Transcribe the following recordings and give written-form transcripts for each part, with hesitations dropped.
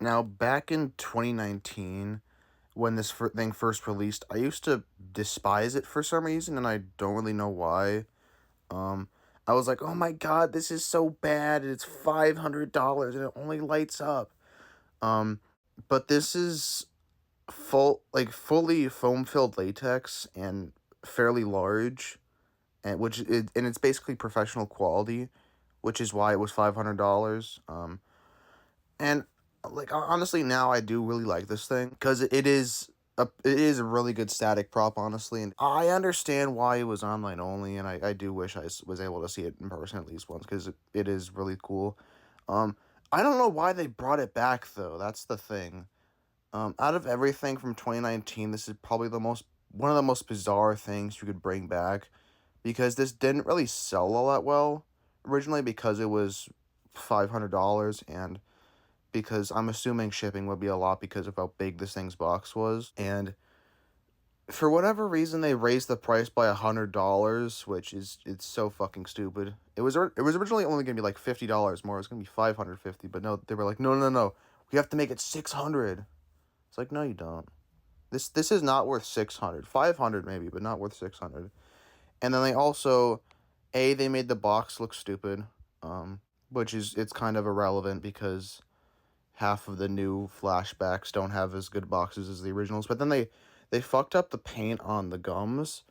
Now, back in 2019, when this thing first released, I used to despise it for some reason, and I don't really know why. Um, I was like, oh my god, this is so bad, and it's $500, and it only lights up. Um, but this is fully foam-filled latex and fairly large, and it's basically professional quality, which is why it was $500. And like honestly, now I do really like this thing because it is a really good static prop, honestly, and I understand why it was online only, and I do wish was able to see it in person at least once because it is really cool. Um, I don't know why they brought it back though. That's the thing. Out of everything from 2019, this is probably the most one of the most bizarre things you could bring back because this didn't really sell all that well originally because it was $500 and because I'm assuming shipping would be a lot because of how big this thing's box was. And for whatever reason, they raised the price by $100, which is it's so fucking stupid. It was originally only gonna be like $50 more. It was gonna be $550, but no, they were like, no, no, no, we have to make it $600. It's like, no, you don't. This is not worth 600, 500 maybe, but not worth 600. And then they also, they made the box look stupid, which is it's kind of irrelevant because half of the new flashbacks don't have as good boxes as the originals. But then they fucked up the paint on the gums.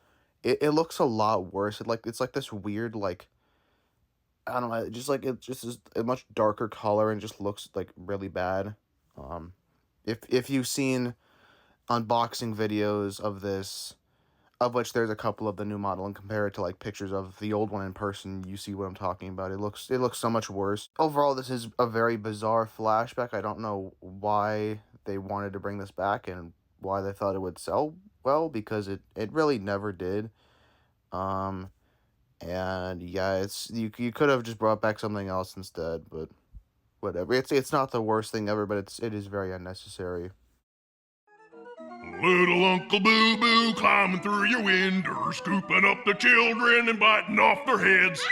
It looks a lot worse. It's like this weird like I don't know. Just like it just is a much darker color and just looks like really bad. Um, if you've seen unboxing videos of this, of which there's a couple of the new model, and compare it to like pictures of the old one in person, you see what I'm talking about. It looks so much worse. Overall, this is a very bizarre flashback. I don't know why they wanted to bring this back and why they thought it would sell well because it really never did. Um and yeah, you could have just brought back something else instead, but whatever. It's not the worst thing ever, but it is very unnecessary. Little Uncle Boo Boo climbing through your window, scooping up the children and biting off their heads.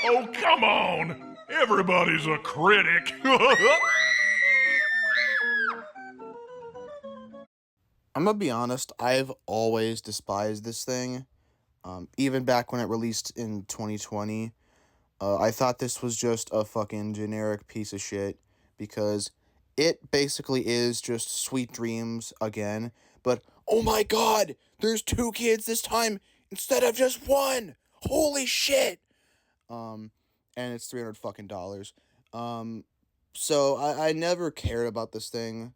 Oh, come on! Everybody's a critic. I'm gonna be honest, I've always despised this thing. Even back when it released in 2020, I thought this was just a fucking generic piece of shit because it basically is just Sweet Dreams again. But oh my god, there's two kids this time instead of just one. Holy shit! Um, and it's $300 fucking dollars. So I never cared about this thing,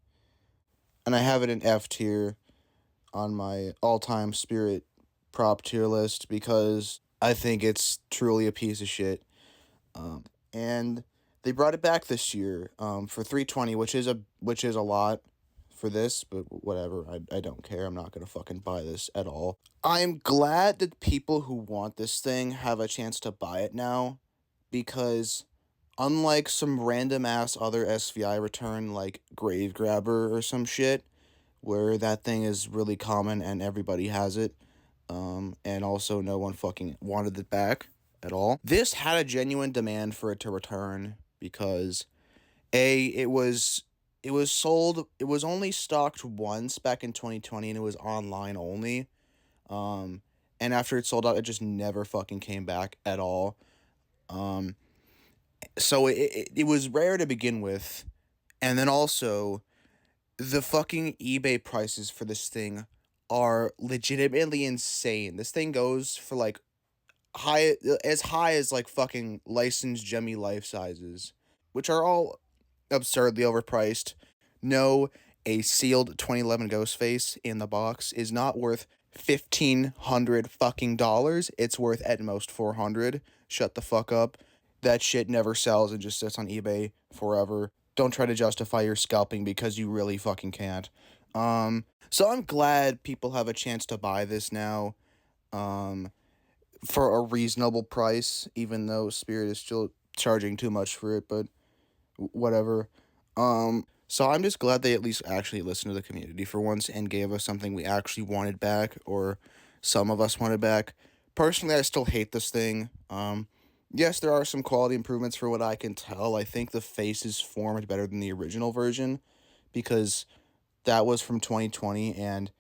and I have it in F tier on my all time spirit prop tier list because I think it's truly a piece of shit. And they brought it back this year for 320, which is a lot for this, but whatever. I don't care. I'm not gonna fucking buy this at all. I'm glad that people who want this thing have a chance to buy it now because unlike some random ass other SVI return like Grave Grabber or some shit, where that thing is really common and everybody has it, and also no one fucking wanted it back at all. This had a genuine demand for it to return because it was sold. It was only stocked once back in 2020, and it was online only. Um, and after it sold out, it just never fucking came back at all. Um, so it was rare to begin with, and then also the fucking eBay prices for this thing are legitimately insane. This thing goes for like high as like fucking licensed Jemmy Life sizes, which are all absurdly overpriced. No, a sealed 2011 Ghostface in the box is not worth 1,500 fucking dollars. It's worth at most 400. Shut the fuck up. That shit never sells and just sits on eBay forever. Don't try to justify your scalping because you really fucking can't. So I'm glad people have a chance to buy this now. Um, for a reasonable price, even though Spirit is still charging too much for it, but whatever. So I'm just glad they at least actually listened to the community for once and gave us something we actually wanted back, or some of us wanted back. Personally, I still hate this thing. Yes, there are some quality improvements for what I can tell. I think the face is formed better than the original version because that was from 2020 and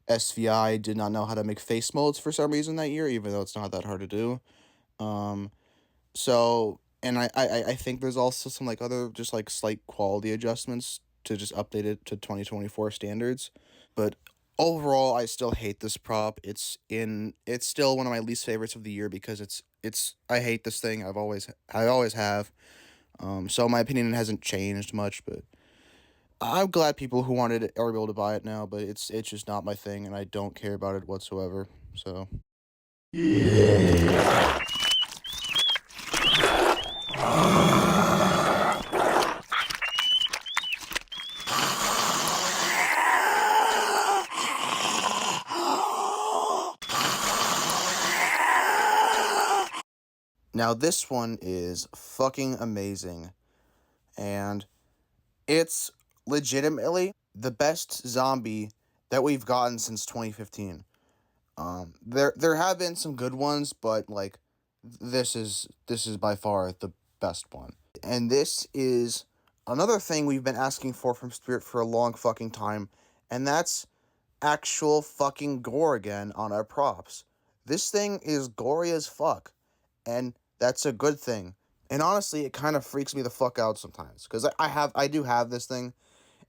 SVI did not know how to make face molds for some reason that year, even though it's not that hard to do. Um, and I think there's also some like other just like slight quality adjustments to just update it to 2024 standards. But overall, I still hate this prop. It's still one of my least favorites of the year because I hate this thing. I always have. So my opinion hasn't changed much, but I'm glad people who wanted it are able to buy it now, but it's just not my thing and I don't care about it whatsoever. So now this one is fucking amazing and it's legitimately the best zombie that we've gotten since 2015. There have been some good ones, but like this is by far the best one. And this is another thing we've been asking for from Spirit for a long fucking time, and that's actual fucking gore again on our props. This thing is gory as fuck, and that's a good thing. And honestly, it kind of freaks me the fuck out sometimes because I do have this thing,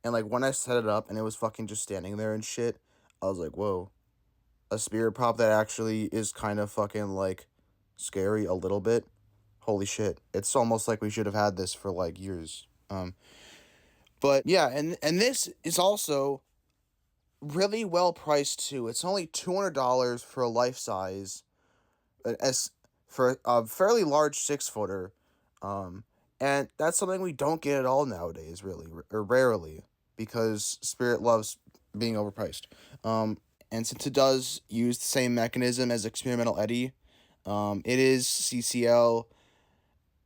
and like when I set it up and it was fucking just standing there and shit, I was like, whoa, a spirit prop that actually is kind of fucking like scary a little bit. Holy shit. It's almost like we should have had this for like years. But yeah, and this is also really well priced too. It's only $200 for a life size as for a fairly large 6-footer. And that's something we don't get at all nowadays, really, or rarely, because Spirit loves being overpriced. And since it does use the same mechanism as Experimental Eddie, it is CCL,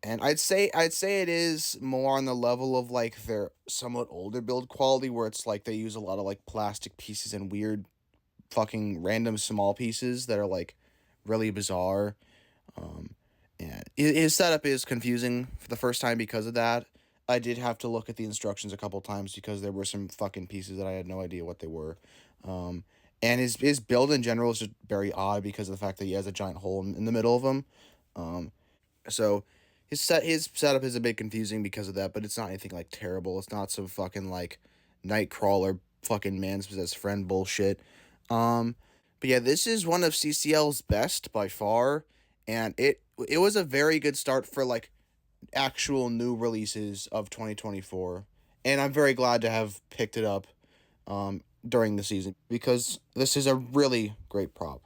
and I'd say it is more on the level of like their somewhat older build quality, where it's like they use a lot of like plastic pieces and weird fucking random small pieces that are like really bizarre. Um, and his setup is confusing for the first time because of that. I did have to look at the instructions a couple times because there were some fucking pieces that I had no idea what they were. Um, and his build in general is just very odd because of the fact that he has a giant hole in the middle of him. Um, so his setup is a bit confusing because of that, but it's not anything like terrible. It's not some fucking like Nightcrawler fucking man's possessed friend bullshit. Um, but yeah, this is one of CCL's best by far, and it was a very good start for like actual new releases of 2024. And I'm very glad to have picked it up during the season because this is a really great prop.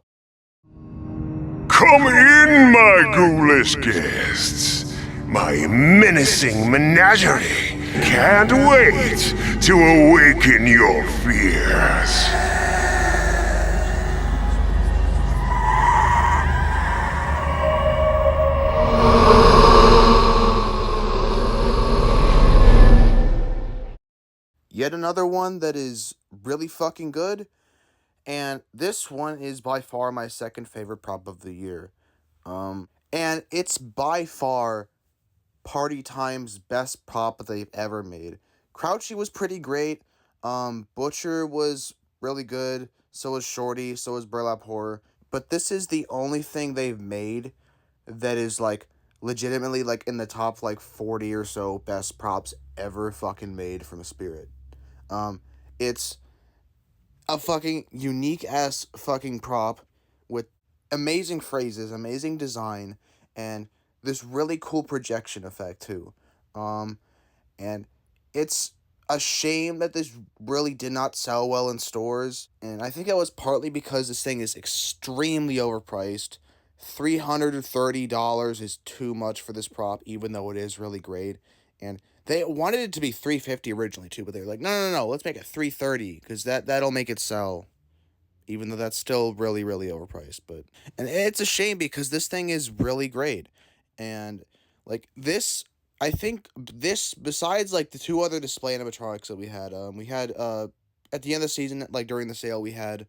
Come in, my ghoulish guests. My menacing menagerie can't wait to awaken your fears. Yet another one that is really fucking good, and this one is by far my second favorite prop of the year. And it's by far Party Time's best prop they've ever made. Crouchy was pretty great. Butcher was really good. So was Shorty. So was Burlap Horror. But this is the only thing they've made that is like legitimately like in the top like 40 or so best props ever fucking made from a Spirit. It's a fucking unique ass fucking prop with amazing phrases, amazing design, and this really cool projection effect too. Um, and it's a shame that this really did not sell well in stores, and I think that was partly because this thing is extremely overpriced. $330 is too much for this prop, even though it is really great. And they wanted it to be $350 originally too, but they were like, no, let's make it $330 because that'll make it sell, even though that's still really, really overpriced. But and it's a shame because this thing is really great, and like this, I think this besides like the two other display animatronics that we had at the end of the season, like during the sale, we had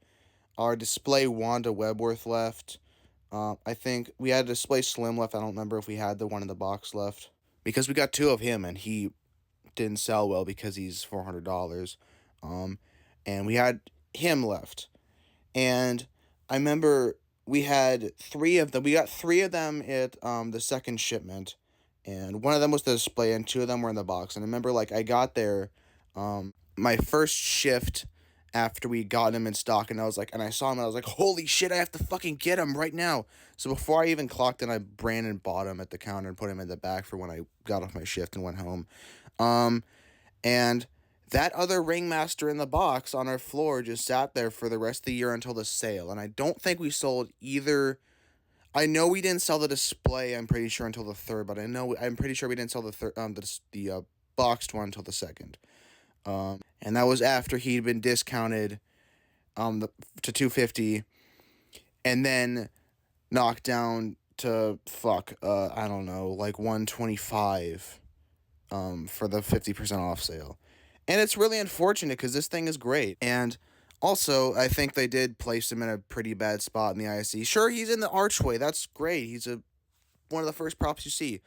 our display Wanda Webworth left, I think we had a display slim left. I don't remember if we had the one in the box left because we got two of him and he didn't sell well because he's $400. And we had him left. And I remember we had three of them. We got three of them at the second shipment, and one of them was the display, and two of them were in the box. And I remember like I got there, my first shift after we got him in stock, and I was like, and I saw him, and I was like, holy shit, I have to fucking get him right now. So before I even clocked in, I ran and bought him at the counter and put him in the back for when I got off my shift and went home. And that other Ringmaster in the box on our floor just sat there for the rest of the year until the sale. And I don't think we sold either. I know we didn't sell the display, I'm pretty sure, until the third, but I'm pretty sure we didn't sell the third, the boxed one until the second. And that was after he'd been discounted to $250 and then knocked down to I don't know, like $125 for the 50% off sale. And it's really unfortunate because this thing is great. And also, I think they did place him in a pretty bad spot in the IC. Sure, he's in the archway. That's great. He's one of the first props you see.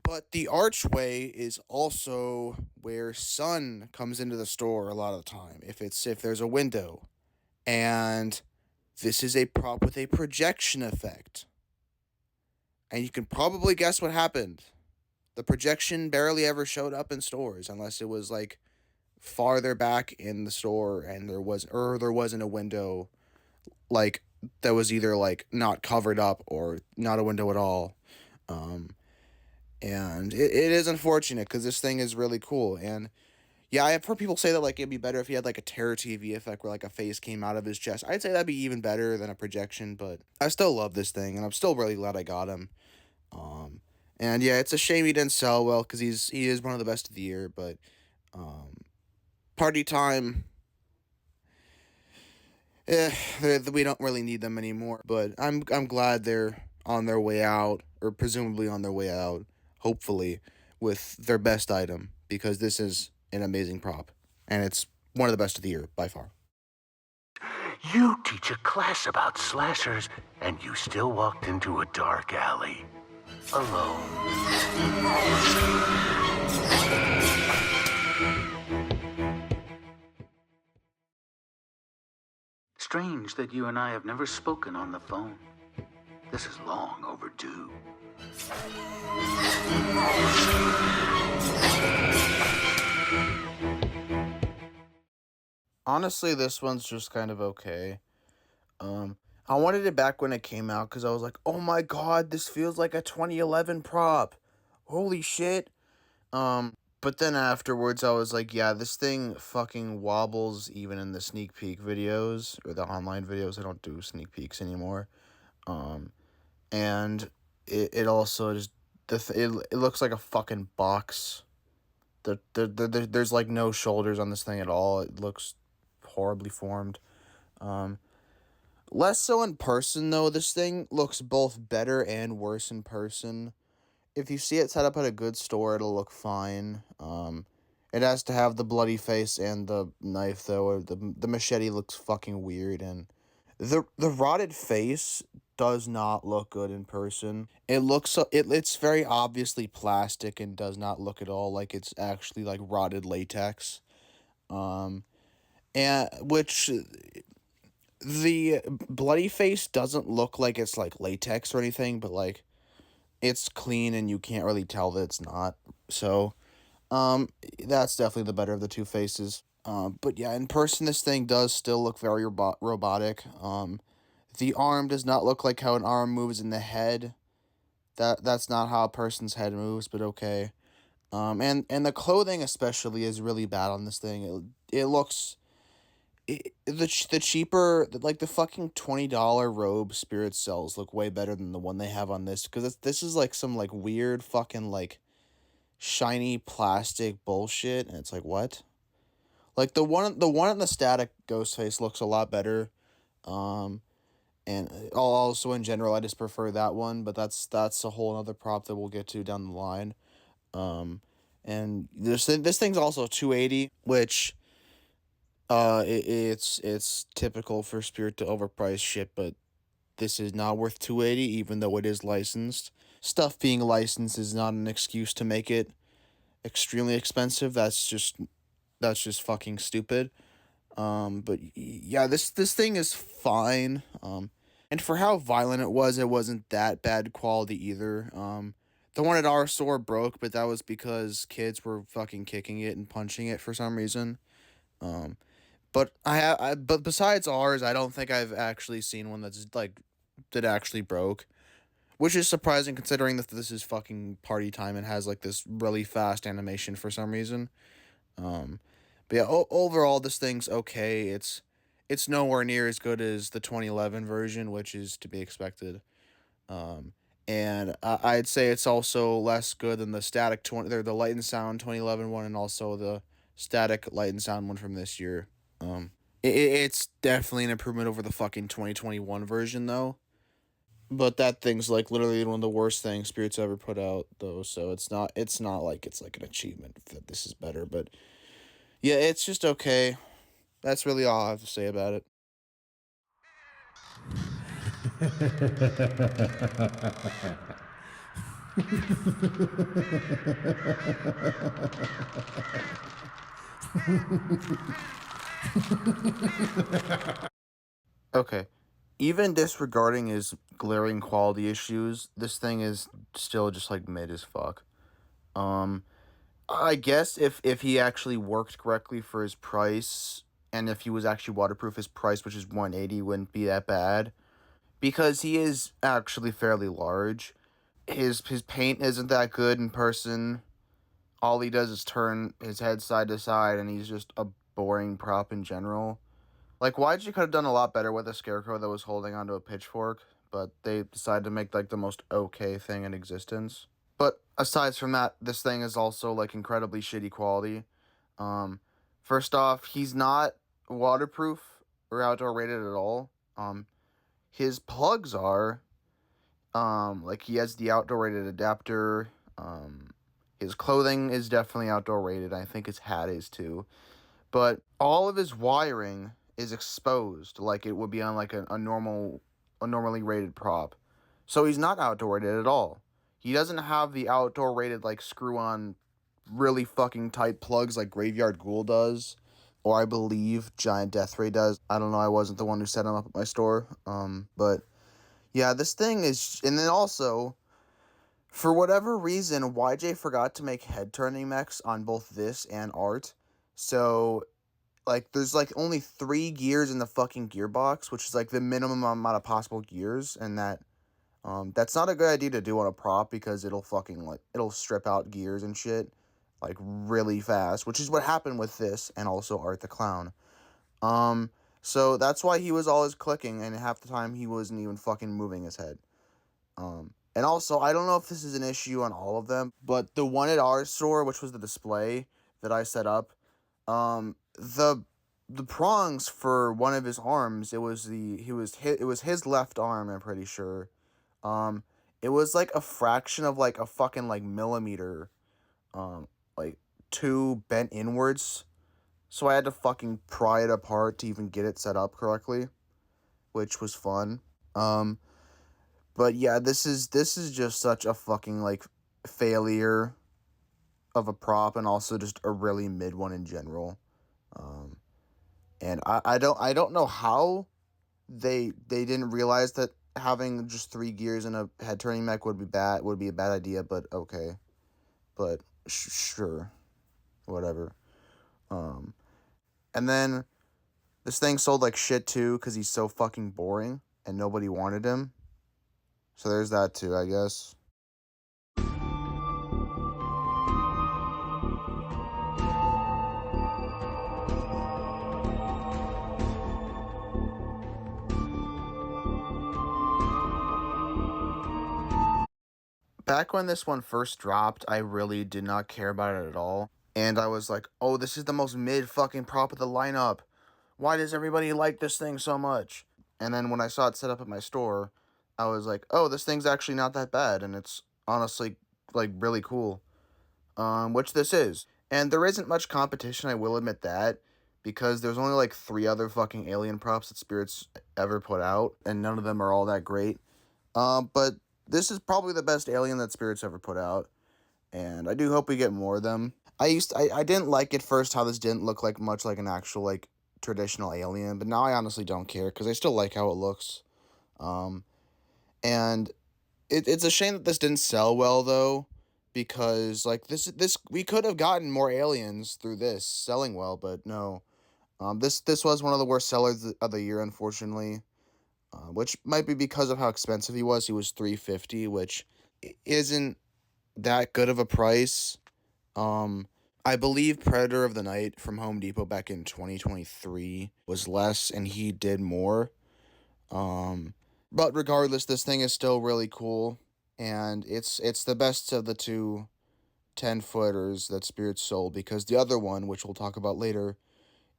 But the archway is also where sun comes into the store a lot of the time. If there's a window. And this is a prop with a projection effect. And you can probably guess what happened. The projection barely ever showed up in stores unless it was like farther back in the store and there wasn't a window like that was either like not covered up or not a window at all. And it is unfortunate because this thing is really cool. And yeah, I've heard people say that like it'd be better if he had like a Terror TV effect where like a face came out of his chest. I'd say that'd be even better than a projection, but I still love this thing and I'm still really glad I got him. And yeah, it's a shame he didn't sell well because he is one of the best of the year. But Party Time, we don't really need them anymore. But I'm glad they're on their way out, or presumably on their way out, hopefully, with their best item because this is an amazing prop and it's one of the best of the year by far. You teach a class about slashers, and you still walked into a dark alley. Alone. Strange that you and I have never spoken on the phone. This is long overdue. Honestly, this one's just kind of okay. I wanted it back when it came out because I was like, oh my god, this feels like a 2011 prop. Holy shit. But then afterwards I was like, yeah, this thing fucking wobbles even in the sneak peek videos or the online videos. I don't do sneak peeks anymore. And it also just it looks like a fucking box. There's like no shoulders on this thing at all. It looks horribly formed. Less so in person though. This thing looks both better and worse in person. If you see it set up at a good store, it'll look fine. It has to have the bloody face and the knife though. Or the machete looks fucking weird, and the rotted face does not look good in person. It's very obviously plastic and does not look at all like it's actually like rotted latex. And which the bloody face doesn't look like it's like latex or anything, but like it's clean and you can't really tell that it's not. So, that's definitely the better of the two faces. But yeah, in person, this thing does still look very robotic. The arm does not look like how an arm moves in the head. That's not how a person's head moves, but okay. And the clothing especially is really bad on this thing. It looks the cheaper, like the fucking $20 robe Spirit sells look way better than the one they have on this because this is like some like weird fucking like shiny plastic bullshit, and it's like what? Like the one in the static Ghostface looks a lot better. And also in general I just prefer that one, but that's a whole other prop that we'll get to down the line. And this thing's also 280, which it's typical for Spirit to overprice shit, but this is not worth 280 even though it is licensed. Stuff being licensed is not an excuse to make it extremely expensive. That's just fucking stupid. But yeah, this thing is fine. And for how violent it wasn't that bad quality either. The one at our store broke, but that was because kids were fucking kicking it and punching it for some reason. Um, but besides ours, I don't think I've actually seen one that actually broke, which is surprising considering that this is fucking party time and has like this really fast animation for some reason. Um, but yeah, overall this thing's okay. It's nowhere near as good as the 2011 version, which is to be expected. Um, and I'd say it's also less good than the static the Light and Sound 2011 one, and also the static Light and Sound one from this year. It's definitely an improvement over the fucking 2021 version though. But that thing's like literally one of the worst things Spirits ever put out though, so it's not like it's like an achievement that this is better, but yeah, it's just okay. That's really all I have to say about it. Okay. Even disregarding his glaring quality issues, this thing is still just like mid as fuck. Um I guess if he actually worked correctly for his price and if he was actually waterproof, his price, which is 180, wouldn't be that bad because he is actually fairly large. His paint isn't that good in person. All he does is turn his head side to side, and he's just a boring prop in general. Like, YG could have done a lot better with a scarecrow that was holding onto a pitchfork, but they decided to make like the most okay thing in existence. But aside from that, this thing is also like incredibly shitty quality. Um, First off, he's not waterproof or outdoor rated at all. His plugs are. Like he has the outdoor rated adapter. His clothing is definitely outdoor rated. I think his hat is too. But all of his wiring is exposed like it would be on like a normally rated prop. So he's not outdoor rated at all. He doesn't have the outdoor rated like screw on really fucking tight plugs like Graveyard Ghoul does. Or I believe Giant Death Ray does. I don't know, I wasn't the one who set him up at my store. But yeah, this thing is, and then also, for whatever reason, YJ forgot to make head turning mechs on both this and art. So, like, there's like only 3 gears in the fucking gearbox, which is like the minimum amount of possible gears, and that's not a good idea to do on a prop because it'll strip out gears and shit, like, really fast, which is what happened with this and also Art the Clown. So that's why he was always clicking, and half the time he wasn't even fucking moving his head. And also, I don't know if this is an issue on all of them, but the one at our store, which was the display that I set up, the prongs for one of his arms, it was his left arm, I'm pretty sure. It was like a fraction of like a fucking like millimeter, like two bent inwards. So I had to fucking pry it apart to even get it set up correctly, which was fun. But yeah, this is just such a fucking like failure of a prop and also just a really mid one in general. And I don't know how they didn't realize that having just 3 gears in a head turning mech would be a bad idea, but okay. But sure. Whatever. And then this thing sold like shit too cuz he's so fucking boring and nobody wanted him. So there's that too, I guess. Back when this one first dropped, I really did not care about it at all. And I was like, oh, this is the most mid fucking prop of the lineup. Why does everybody like this thing so much? And then when I saw it set up at my store, I was like, oh, this thing's actually not that bad. And it's honestly like really cool. Which this is. And there isn't much competition, I will admit that. because there's only like 3 other fucking alien props that Spirits ever put out, and none of them are all that great. But this is probably the best alien that Spirits ever put out, and I do hope we get more of them. I didn't like at first how this didn't look like much like an actual like traditional alien, but now I honestly don't care because I still like how it looks. And it's a shame that this didn't sell well though, because like this we could have gotten more aliens through this selling well, but no. This was one of the worst sellers of the year, unfortunately, which might be because of how expensive he was. He was $350, which isn't that good of a price. I believe Predator of the Night from Home Depot back in 2023 was less, and he did more. But regardless, this thing is still really cool, and it's the best of the two 10-footers that Spirit sold, because the other one, which we'll talk about later,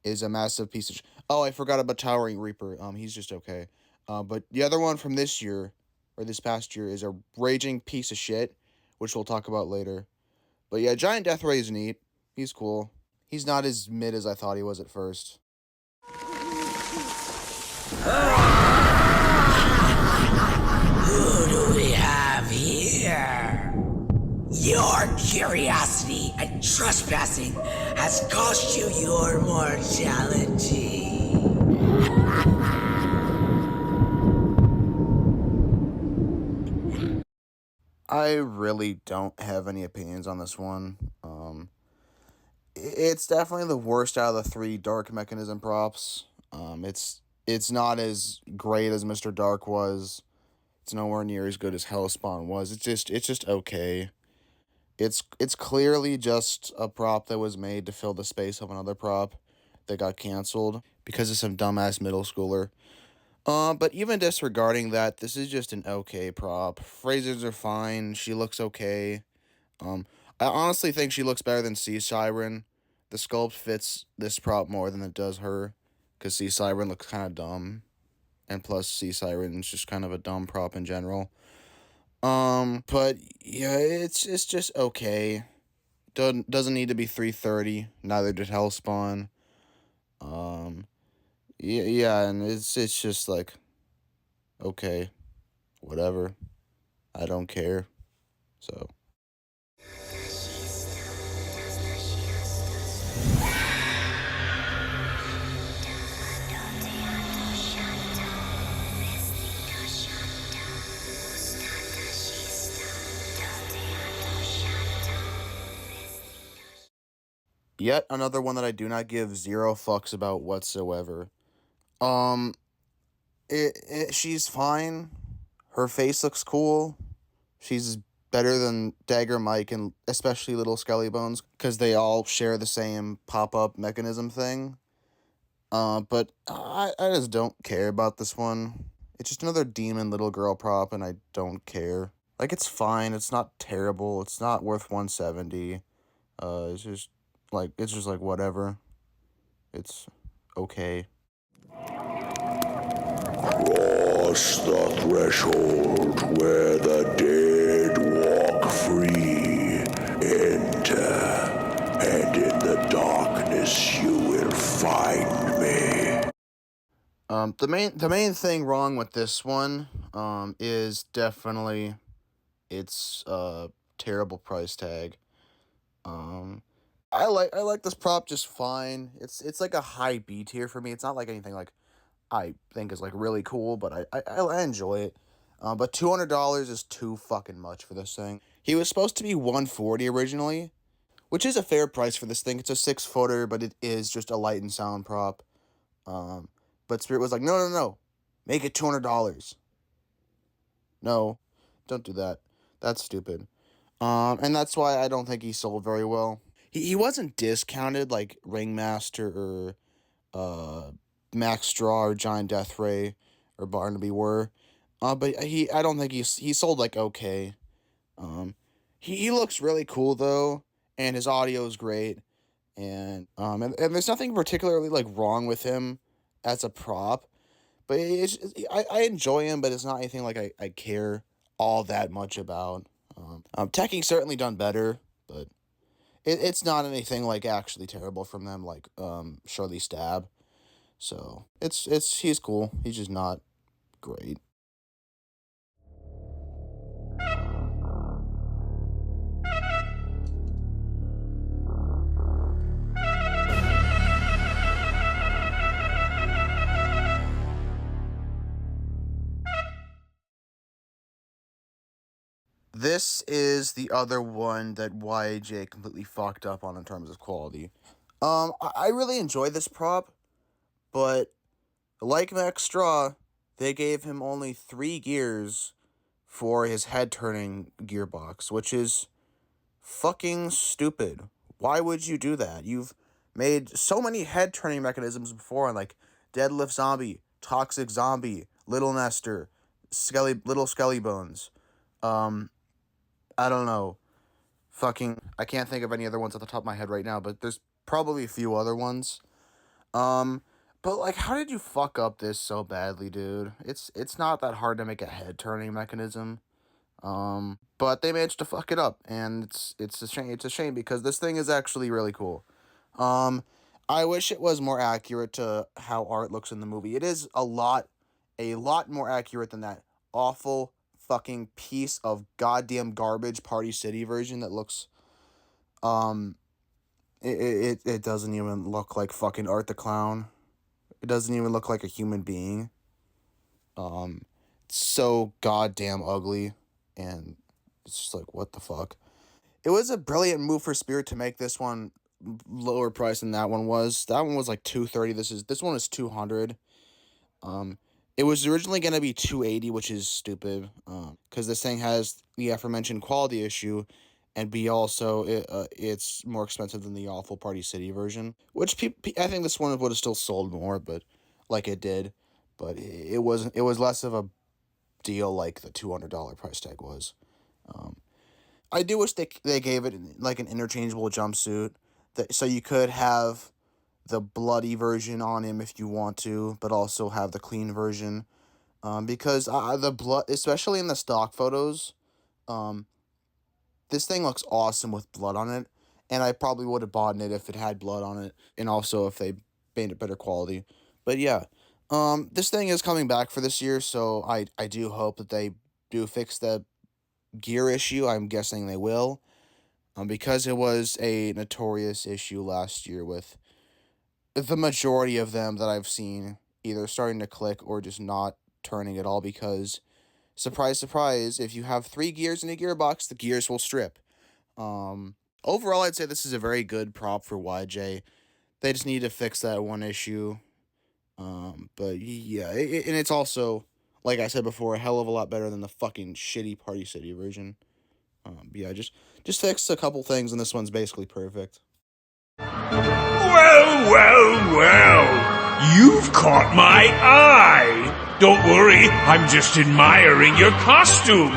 is a massive piece of oh, I forgot about Towering Reaper. He's just okay. But the other one from this year, or this past year, is a raging piece of shit, which we'll talk about later. But yeah, Giant Death Ray is neat. He's cool. He's not as mid as I thought he was at first. Who do we have here? Your curiosity and trespassing has cost you your mortality. I really don't have any opinions on this one. It's definitely the worst out of the 3 Dark Mechanism props. It's not as great as Mr. Dark was. It's nowhere near as good as Hellspawn was. It's just okay. It's clearly just a prop that was made to fill the space of another prop that got canceled because of some dumbass middle schooler. But even disregarding that, this is just an okay prop. Phasers are fine. She looks okay. I honestly think she looks better than Sea Siren. The sculpt fits this prop more than it does her, because Sea Siren looks kind of dumb, and plus Sea Siren's just kind of a dumb prop in general. But yeah, it's just okay. Doesn't need to be 330. Neither did Hellspawn. Yeah, and it's just like, okay, whatever. I don't care. So. Yet another one that I do not give 0 fucks about whatsoever. She's fine. Her face looks cool. She's better than Dagger Mike and especially Little Skelly Bones, because they all share the same pop-up mechanism thing. But I just don't care about this one. It's just another demon little girl prop, and I don't care. Like, it's fine. It's not terrible. It's not worth 170. It's just like whatever. It's okay. Cross the threshold where the dead walk free. Enter, and in the darkness you will find me. The main thing wrong with this one, is definitely its terrible price tag. I like this prop just fine. It's like a high B tier for me. It's not like anything like I think is like really cool, but I enjoy it. But $200 is too fucking much for this thing. He was supposed to be $140 originally, which is a fair price for this thing. It's a 6-footer, but it is just a light and sound prop. But Spirit was like, no, make it $200. No, don't do that. That's stupid. And that's why I don't think he sold very well. He wasn't discounted like Ringmaster or Mack Straw or Giant Death Ray or Barnaby were. But I don't think he sold like okay. He looks really cool though, and his audio is great, and there's nothing particularly like wrong with him as a prop, but I enjoy him, but it's not anything like I care all that much about. Tekking's certainly done better, but it's not anything like actually terrible from them, like Shirley Stab. So he's cool. He's just not great. This is the other one that YJ completely fucked up on in terms of quality. I really enjoy this prop, but like Mack Straw, they gave him only 3 gears for his head turning gearbox, which is fucking stupid. Why would you do that? You've made so many head turning mechanisms before, like Deadlift Zombie, Toxic Zombie, Little Nester, Little Skelly Bones. I don't know. I can't think of any other ones at the top of my head right now, but there's probably a few other ones. Um, but like, how did you fuck up this so badly, dude? It's not that hard to make a head turning mechanism. But they managed to fuck it up, and it's a shame. It's a shame because this thing is actually really cool. Um, I wish it was more accurate to how art looks in the movie. It is a lot more accurate than that awful fucking piece of goddamn garbage Party City version that looks um it doesn't even look like fucking Art the Clown. It doesn't even look like a human being. It's so goddamn ugly, and it's just like, what the fuck. It was a brilliant move for Spirit to make this one lower price than that one was. That one was like 230. This one is 200. Um, it was originally gonna be 280, which is stupid. Because this thing has the aforementioned quality issue, and B also it's more expensive than the awful Party City version. Which I think this one would have still sold more, but like it did, but it wasn't. It was less of a deal like the $200 price tag was. I do wish they gave it like an interchangeable jumpsuit so you could have the bloody version on him if you want to, but also have the clean version. Because the blood, especially in the stock photos, um, this thing looks awesome with blood on it, and I probably would have bought it if it had blood on it, and also if they made it better quality. But yeah, this thing is coming back for this year, so I do hope that they do fix the gear issue. I'm guessing they will, because it was a notorious issue last year with the majority of them that I've seen either starting to click or just not turning at all because, surprise, surprise, if you have 3 gears in a gearbox, the gears will strip. Um, Overall, I'd say this is a very good prop for YJ. They just need to fix that one issue. But yeah, and it's also, like I said before, a hell of a lot better than the fucking shitty Party City version. Yeah, just fix a couple things, and this one's basically perfect. Well, well, well. You've caught my eye. Don't worry, I'm just admiring your costume.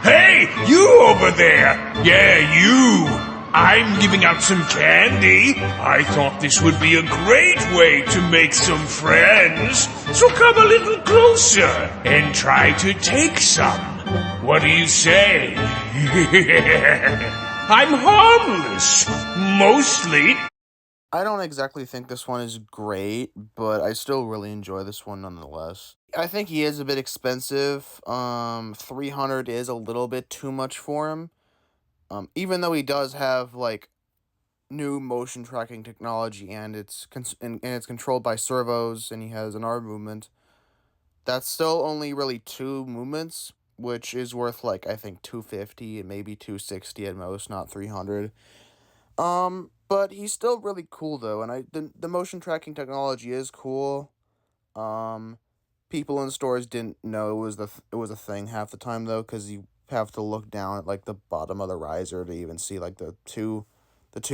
Hey, you over there. Yeah, you. I'm giving out some candy. I thought this would be a great way to make some friends. So come a little closer and try to take some. What do you say? I'm harmless, mostly. I don't exactly think this one is great, but I still really enjoy this one nonetheless. I think he is a bit expensive. 300 is a little bit too much for him. Even though he does have like new motion tracking technology and and it's controlled by servos and he has an arm movement. That's still only really 2 movements, which is worth like I think 250 and maybe 260 at most, not 300. But he's still really cool though, and the motion tracking technology is cool. Um, People in stores didn't know it was a thing half the time though, because you have to look down at like the bottom of the riser to even see like the two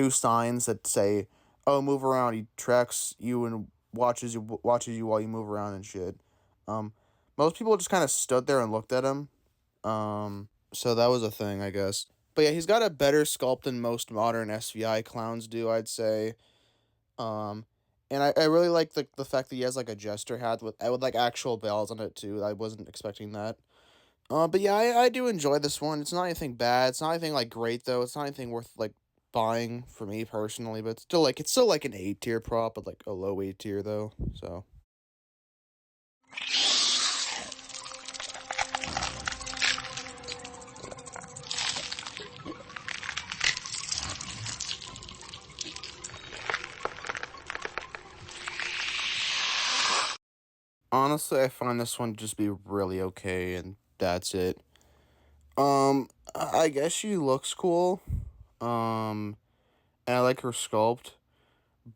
signs that say, "Oh, move around." He tracks you and watches you while you move around and shit. Um, Most people just kind of stood there and looked at him. So that was a thing, I guess. But yeah, he's got a better sculpt than most modern SVI clowns do, I'd say. Um, and I really like the fact that he has like a jester hat with like actual bells on it too. I wasn't expecting that. But yeah, I do enjoy this one. It's not anything bad. It's not anything like great though. It's not anything worth like buying for me personally, but it's still like an A tier prop, but like a low A tier though. So honestly, I find this one to just be really okay, and that's it. I guess she looks cool. And I like her sculpt,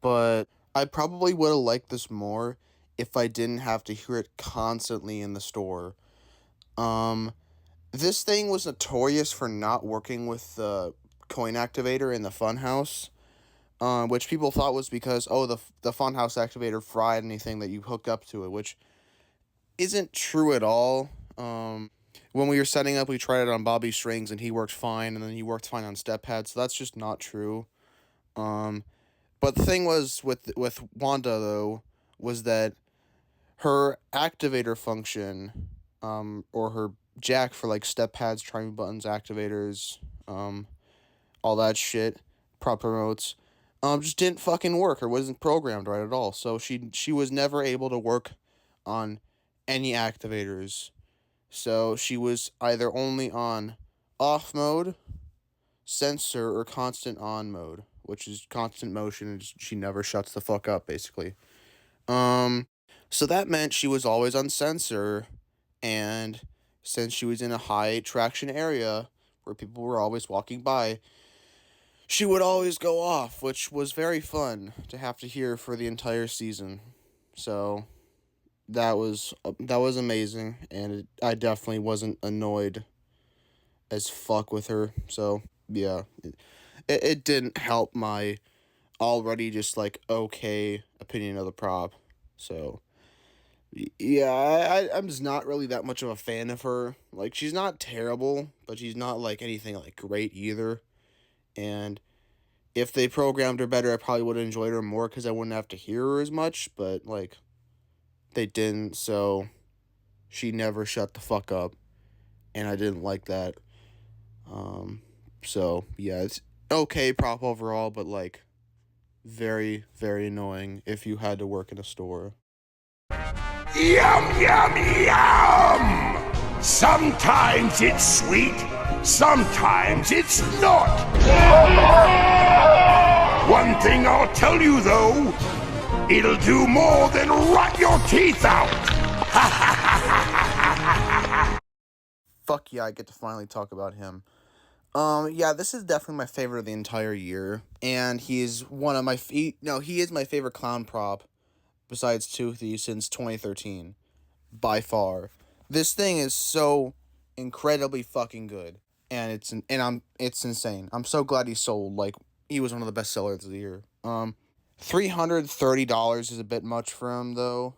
but I probably would have liked this more if I didn't have to hear it constantly in the store. Um, this thing was notorious for not working with the coin activator in the funhouse, which people thought was because, oh, the funhouse activator fried anything that you hooked up to it, which isn't true at all. When we were setting up, we tried it on Bobby Strings, and he worked fine, and then he worked fine on step pads, so that's just not true. But the thing was with Wanda though was that her activator function, or her jack for like step pads, triangle buttons, activators, all that shit, prop remotes, just didn't fucking work or wasn't programmed right at all. So she was never able to work on any activators. So she was either only on off mode, sensor, or constant on mode, which is constant motion, and she never shuts the fuck up, basically. Um, so that meant she was always on sensor, and since she was in a high traction area where people were always walking by, she would always go off, which was very fun to have to hear for the entire season. So that was amazing, and I definitely wasn't annoyed as fuck with her. So yeah, it didn't help my already just like okay opinion of the prop. So yeah, I'm just not really that much of a fan of her. Like, she's not terrible, but she's not like anything like great either. And if they programmed her better, I probably would have enjoyed her more because I wouldn't have to hear her as much. But like, they didn't, so she never shut the fuck up, and I didn't like that. So yeah, it's okay prop overall, but like very, very annoying if you had to work in a store. Yum, yum, yum! Sometimes it's sweet, sometimes it's not. One thing I'll tell you though, it'll do more than rot your teeth out. Fuck yeah, I get to finally talk about him. Yeah, this is definitely my favorite of the entire year, and he is one of my he is my favorite clown prop besides Toothy since 2013, by far. This thing is so incredibly fucking good, and it's insane. I'm so glad he sold. Like, he was one of the best sellers of the year. $330 is a bit much for him though.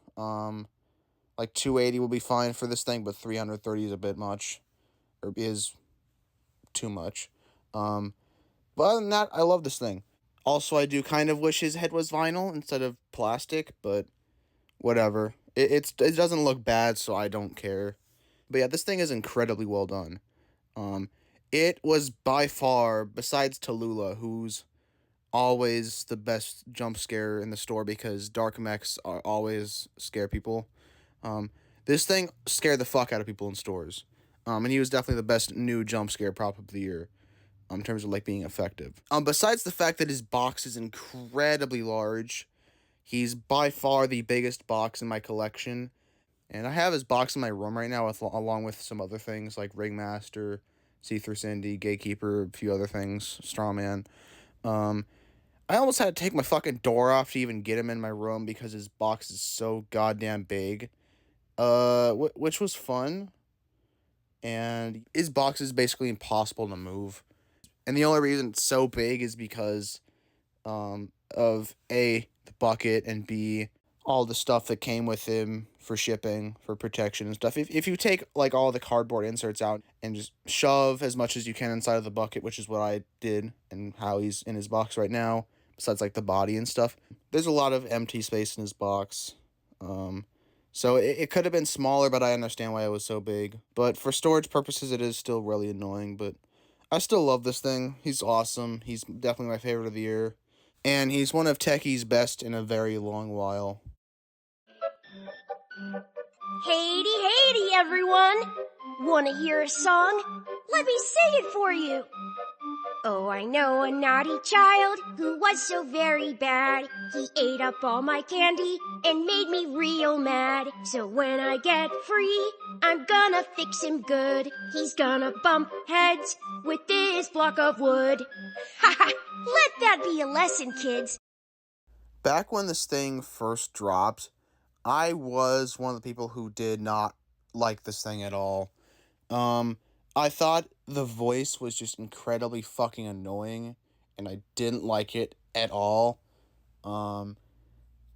Like $280 will be fine for this thing, but $330 is a bit much, or is too much. But other than that, I love this thing. Also, I do kind of wish his head was vinyl instead of plastic, but whatever. It doesn't look bad, so I don't care. But yeah, this thing is incredibly well done. It was by far, besides Tallulah, who's always the best jump scare in the store because dark mechs are always scare people. This thing scared the fuck out of people in stores. And he was definitely the best new jump scare prop of the year, in terms of like being effective. Besides the fact that his box is incredibly large, he's by far the biggest box in my collection, and I have his box in my room right now along with some other things like Ringmaster, See-Through Cindy, Gatekeeper, a few other things, Strawman. I almost had to take my fucking door off to even get him in my room because his box is so goddamn big. Which was fun. And his box is basically impossible to move. And the only reason it's so big is because of A, the bucket, and B, all the stuff that came with him for shipping, for protection and stuff. If you take like all the cardboard inserts out and just shove as much as you can inside of the bucket, which is what I did and how he's in his box right now, besides like the body and stuff, there's a lot of empty space in his box. So it could have been smaller, but I understand why it was so big. But for storage purposes, it is still really annoying. But I still love this thing. He's awesome. He's definitely my favorite of the year. And he's one of Techie's best in a very long while. Haty, everyone! Wanna hear a song? Let me sing it for you! Oh, I know a naughty child who was so very bad. He ate up all my candy and made me real mad. So when I get free, I'm gonna fix him good. He's gonna bump heads with this block of wood. Ha ha! Let that be a lesson, kids. Back when this thing first dropped, I was one of the people who did not like this thing at all. I thought the voice was just incredibly fucking annoying, and I didn't like it at all. I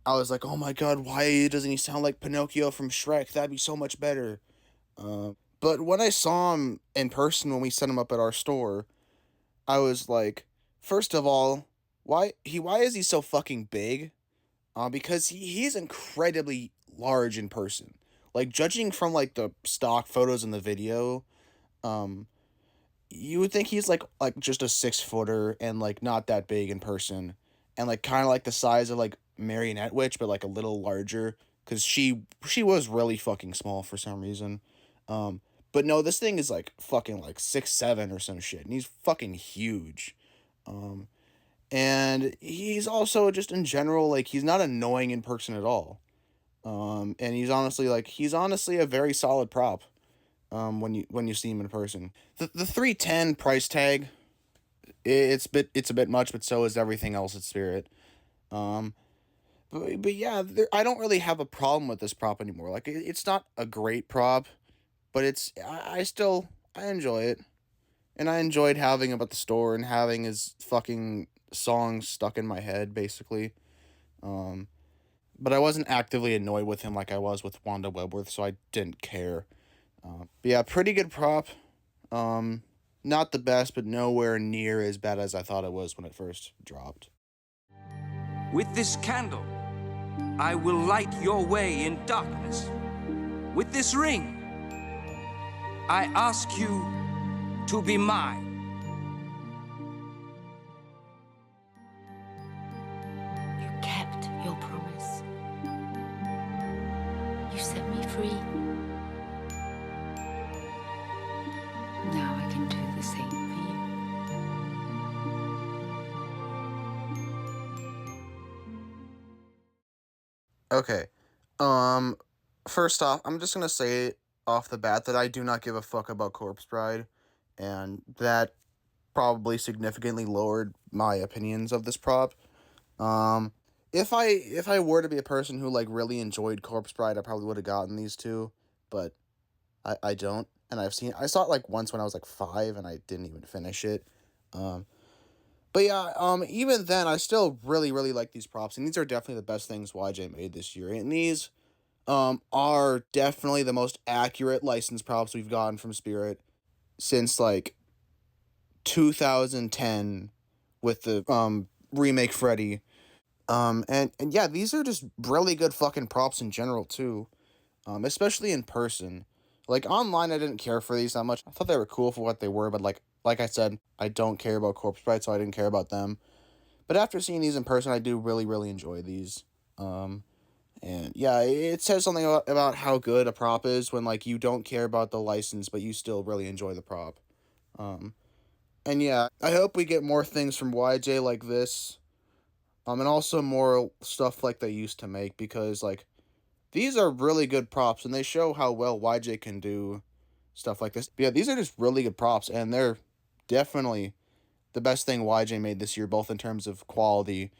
was like, oh my god, why doesn't he sound like Pinocchio from Shrek? That'd be so much better. But when I saw him in person when we set him up at our store, I was like, first of all, why is he so fucking big? Because he's incredibly large in person. Like, judging from like the stock photos in the video, you would think he's like just a 6-footer and like not that big in person, and like kind of like the size of like Marionette Witch, but like a little larger, because she was really fucking small for some reason. But no, this thing is like fucking like 6'7" or some shit, and he's fucking huge. And he's also just in general, like, he's not annoying in person at all. And he's honestly a very solid prop. When you see him in person, the 310 price tag, it's a bit much, but so is everything else at Spirit. But yeah, I don't really have a problem with this prop anymore. Like, it's not a great prop, but I enjoy it. And I enjoyed having him at the store and having his fucking songs stuck in my head, basically. But I wasn't actively annoyed with him like I was with Wanda Webworth, so I didn't care. But yeah, pretty good prop. Not the best, but nowhere near as bad as I thought it was when it first dropped. With this candle, I will light your way in darkness. With this ring, I ask you to be mine. You kept your promise. You set me free. Now I can do the same for you. Okay. First off, I'm just gonna say off the bat that I do not give a fuck about Corpse Bride, and that probably significantly lowered my opinions of this prop. If I were to be a person who like really enjoyed Corpse Bride, I probably would have gotten these two, but I don't, and I saw it like once when I was like 5, and I didn't even finish it. But yeah, even then, I still really like these props, and these are definitely the best things YJ made this year, and these are definitely the most accurate licensed props we've gotten from Spirit since like 2010 with the remake Freddy. And yeah, these are just really good fucking props in general too. Especially in person. Like, online I didn't care for these that much. I thought they were cool for what they were, but like I said, I don't care about Corpse Bride, so I didn't care about them. But after seeing these in person, I do really enjoy these. And yeah, it says something about how good a prop is when like you don't care about the license, but you still really enjoy the prop. And yeah, I hope we get more things from YJ like this. And also more stuff like they used to make, because like these are really good props and they show how well YJ can do stuff like this. But yeah, these are just really good props, and they're definitely the best thing YJ made this year, both in terms of quality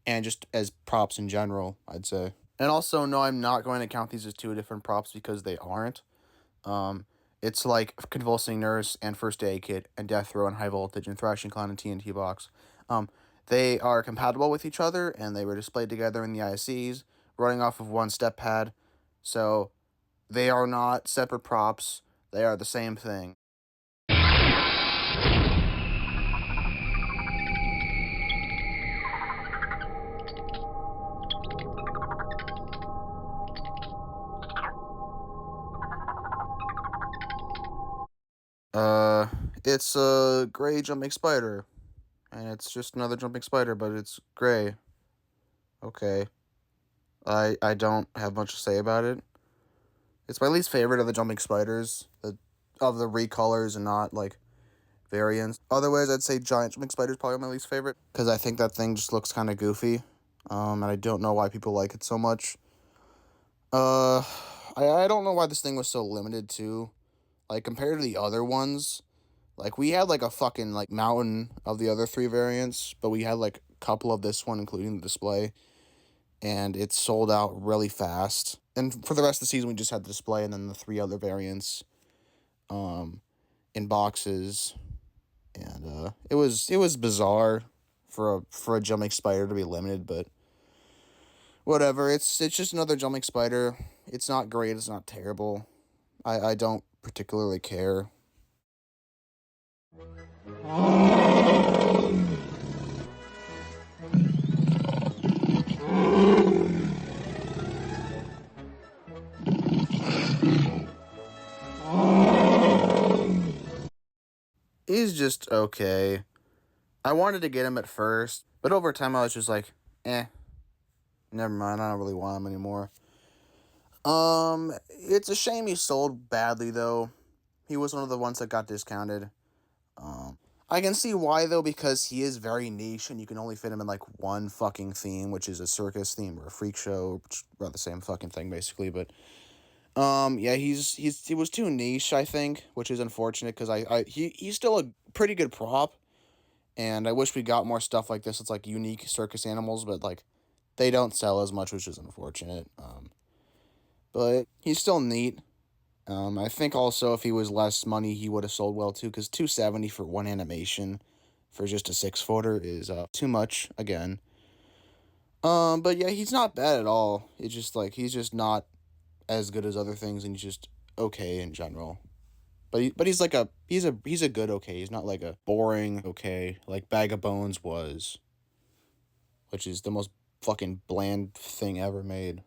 and just as props in general, I'd say. And also, no, I'm not going to count these as two different props, because they aren't. It's like Convulsing Nurse and First Aid Kit and Death Row and High Voltage and Thrashing Clown and TNT Box. They are compatible with each other, and they were displayed together in the ICs, running off of one step pad. So they are not separate props. They are the same thing. It's a gray jumping spider. And it's just another jumping spider, but it's gray. Okay. I don't have much to say about it. It's my least favorite of the jumping spiders, of the recolors and not, like, variants. Otherwise, I'd say giant jumping spider is probably my least favorite, because I think that thing just looks kind of goofy, and I don't know why people like it so much. I don't know why this thing was so limited, too. Like, compared to the other ones, like, we had, like, a fucking, like, mountain of the other 3 variants, but we had, like, a couple of this one, including the display, and it sold out really fast. And for the rest of the season, we just had the display and then the 3 other variants, in boxes, and it was bizarre for a jumping spider to be limited, but whatever. It's just another jumping spider. It's not great. It's not terrible. I don't particularly care. He's just okay. I wanted to get him at first, but over time I was just like, never mind. I don't really want him anymore. It's a shame he sold badly though. He was one of the ones that got discounted. I can see why though, because he is very niche and you can only fit him in like one fucking theme, which is a circus theme or a freak show, which are the same fucking thing basically, but yeah, he was too niche, I think, which is unfortunate because he's still a pretty good prop, and I wish we got more stuff like this. It's like unique circus animals, but like they don't sell as much, which is unfortunate. But he's still neat. I think also if he was less money, he would have sold well too, because $270 for one animation for just a 6-footer is too much again. But yeah, he's not bad at all. It's just like he's just not as good as other things, and he's just okay in general. But he's like he's a good okay. He's not like a boring okay like Bag of Bones was, which is the most fucking bland thing ever made.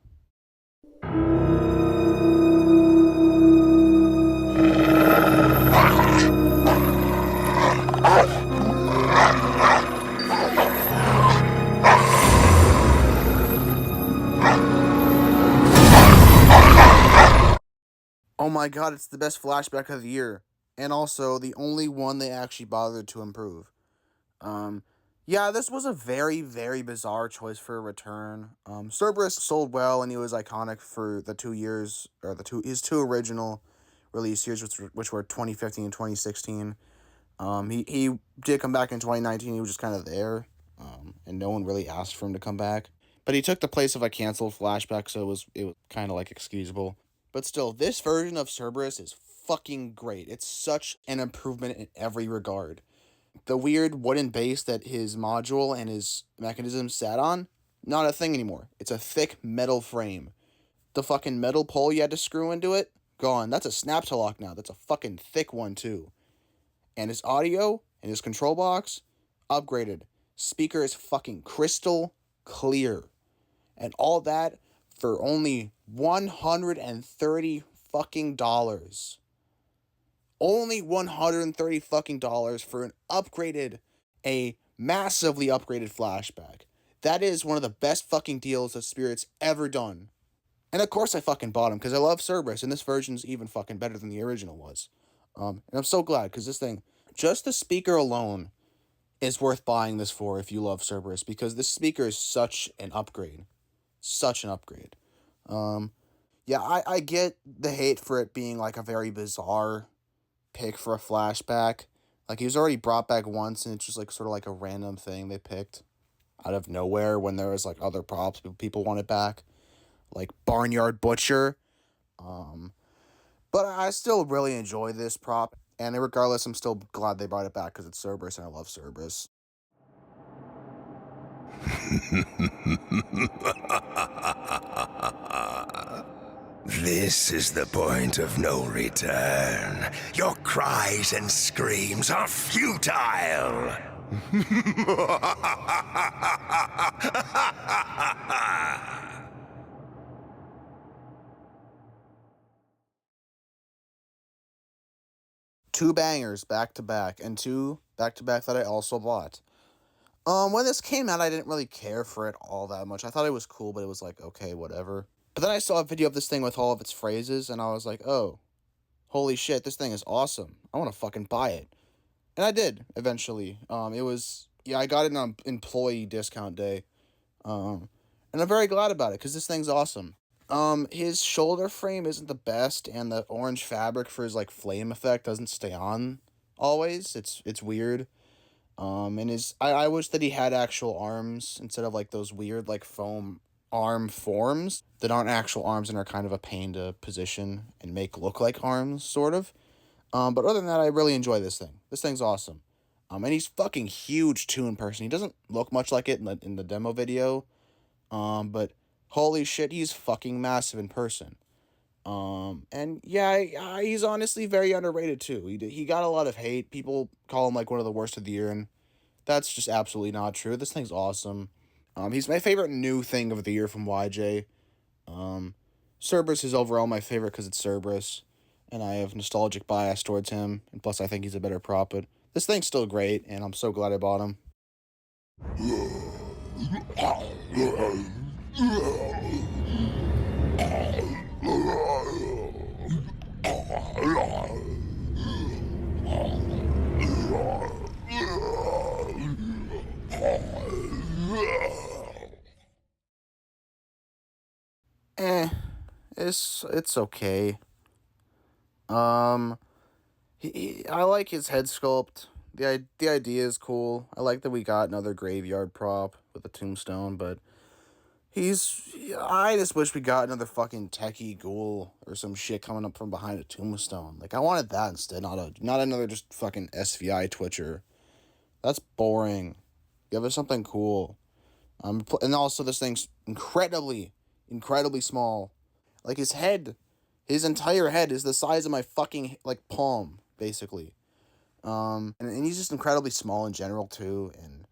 Oh my god, it's the best flashback of the year. And also the only one they actually bothered to improve. Yeah, this was a very, very bizarre choice for a return. Cerberus sold well and he was iconic for the 2 years, or his 2 original release years, which were 2015 and 2016. He did come back in 2019, he was just kind of there, and no one really asked for him to come back. But he took the place of a canceled flashback, so it was kind of like excusable. But still, this version of Cerberus is fucking great. It's such an improvement in every regard. The weird wooden base that his module and his mechanism sat on, not a thing anymore. It's a thick metal frame. The fucking metal pole you had to screw into it, gone. That's a snap to lock now. That's a fucking thick one too. And his audio and his control box, upgraded. Speaker is fucking crystal clear. And all that for only $130 fucking dollars. Only $130 fucking dollars for a massively upgraded flashback. That is one of the best fucking deals that Spirit's ever done. And of course I fucking bought him because I love Cerberus, and this version's even fucking better than the original was. And I'm so glad, because this thing, just the speaker alone is worth buying this for if you love Cerberus, because this speaker is such an upgrade. Such an upgrade. Yeah, I get the hate for it being like a very bizarre pick for a flashback. Like, he was already brought back once, and it's just like sort of like a random thing they picked out of nowhere when there was like other props people wanted back, like Barnyard Butcher. But I still really enjoy this prop, and regardless, I'm still glad they brought it back because it's Cerberus, and I love Cerberus. This is the point of no return. Your cries and screams are futile. 2 bangers back to back, and 2 back to back that I also bought. When this came out, I didn't really care for it all that much. I thought it was cool, but it was like, okay, whatever. But then I saw a video of this thing with all of its phrases, and I was like, oh, holy shit, this thing is awesome. I want to fucking buy it. And I did, eventually. I got it on employee discount day. And I'm very glad about it, because this thing's awesome. His shoulder frame isn't the best, and the orange fabric for his, like, flame effect doesn't stay on always. It's weird. I wish that he had actual arms instead of like those weird like foam arm forms that aren't actual arms and are kind of a pain to position and make look like arms, sort of. But other than that, I really enjoy this thing. This thing's awesome. And he's fucking huge too in person. He doesn't look much like it in the demo video. But holy shit, he's fucking massive in person. And yeah, he's honestly very underrated too. He got a lot of hate. People call him like one of the worst of the year, and that's just absolutely not true. This thing's awesome. He's my favorite new thing of the year from YJ. Cerberus is overall my favorite because it's Cerberus, and I have nostalgic bias towards him, and plus I think he's a better prop, but this thing's still great, and I'm so glad I bought him. It's okay. I like his head sculpt. The idea is cool. I like that we got another graveyard prop with a tombstone, but I just wish we got another fucking techie ghoul or some shit coming up from behind a tombstone. Like, I wanted that instead, not another just fucking SVI twitcher. That's boring. Give us something cool. And also this thing's incredibly small. Like, his entire head is the size of my fucking, like, palm, basically. And he's just incredibly small in general, too, and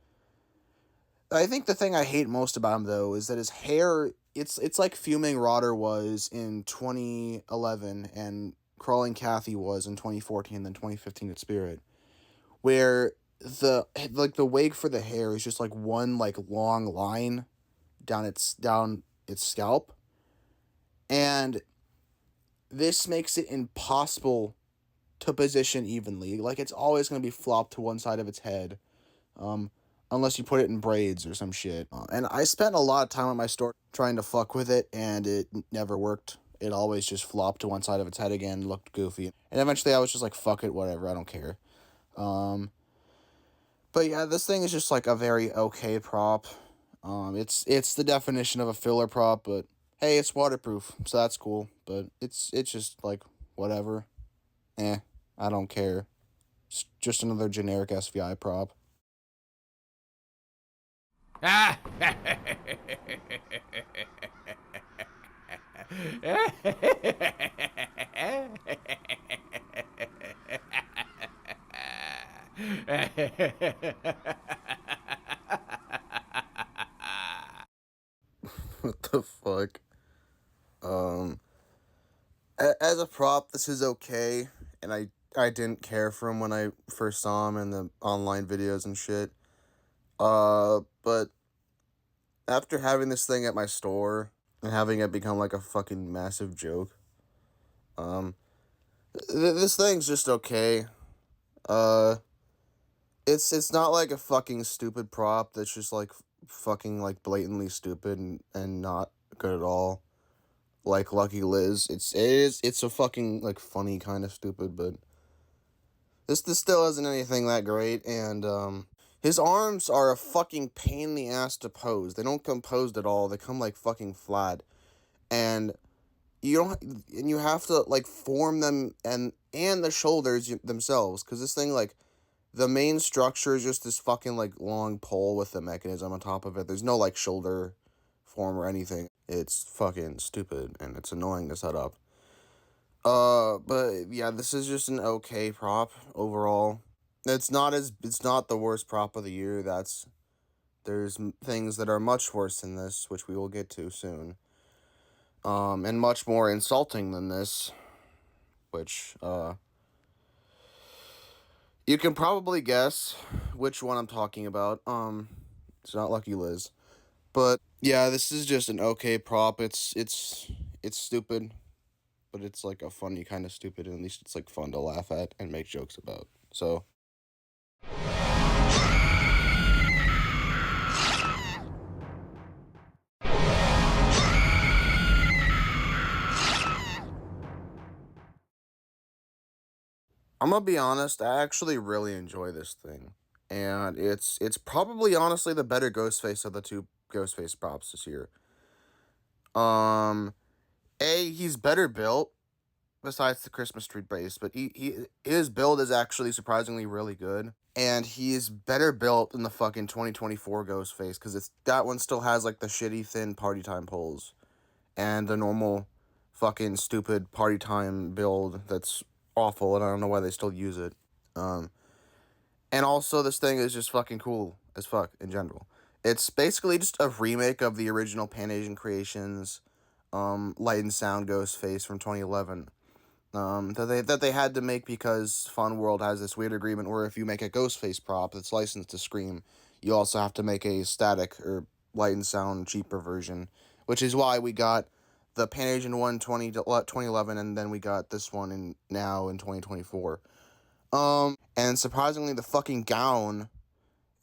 I think the thing I hate most about him, though, is that his hair, it's like Fuming Rotter was in 2011, and Crawling Cathy was in 2014, and then 2015 at Spirit, where the wig for the hair is just, like, one, like, long line down its scalp, and this makes it impossible to position evenly. Like, it's always going to be flopped to one side of its head, unless you put it in braids or some shit. And I spent a lot of time at my store trying to fuck with it, and it never worked. It always just flopped to one side of its head again, looked goofy. And eventually I was just like, fuck it, whatever, I don't care. But yeah, this thing is just like a very okay prop. It's the definition of a filler prop, but hey, it's waterproof, so that's cool. But it's just like, whatever. I don't care. It's just another generic SVI prop. What the fuck? As a prop, this is okay, and I didn't care for him when I first saw him in the online videos and shit. But after having this thing at my store and having it become like a fucking massive joke, this thing's just okay. It's not like a fucking stupid prop that's just like fucking like blatantly stupid and not good at all. Like Lucky Liz, it's a fucking like funny kind of stupid, but this still isn't anything that great. And his arms are a fucking pain in the ass to pose. They don't come posed at all. They come like fucking flat, and you have to like form them and the shoulders themselves, because this thing, like, the main structure is just this fucking like long pole with the mechanism on top of it. There's no like shoulder form or anything. It's fucking stupid and it's annoying to set up. But yeah, this is just an okay prop overall. It's not the worst prop of the year. There's things that are much worse than this, which we will get to soon. And much more insulting than this, which, You can probably guess which one I'm talking about. It's not Lucky Liz. But yeah, this is just an okay prop. It's stupid, but it's like a funny kind of stupid, and at least it's like fun to laugh at and make jokes about. So I'm gonna be honest, I actually really enjoy this thing. And it's probably honestly the better Ghostface of the two Ghostface props this year. Um he's better built besides the Christmas tree base, but his build is actually surprisingly really good. And he's better built than the fucking 2024 Ghostface, because that one still has like the shitty thin party time poles. And the normal fucking stupid party time build that's awful, and I don't know why they still use it. And also this thing is just fucking cool as fuck in general. It's basically just a remake of the original Pan Asian Creations Light and Sound Ghostface from 2011. That they had to make because Fun World has this weird agreement where if you make a Ghostface prop that's licensed to Scream, you also have to make a static or Light and Sound cheaper version, which is why we got the Pan Asian one 2011, and then we got this one now in 2024. And surprisingly, the fucking gown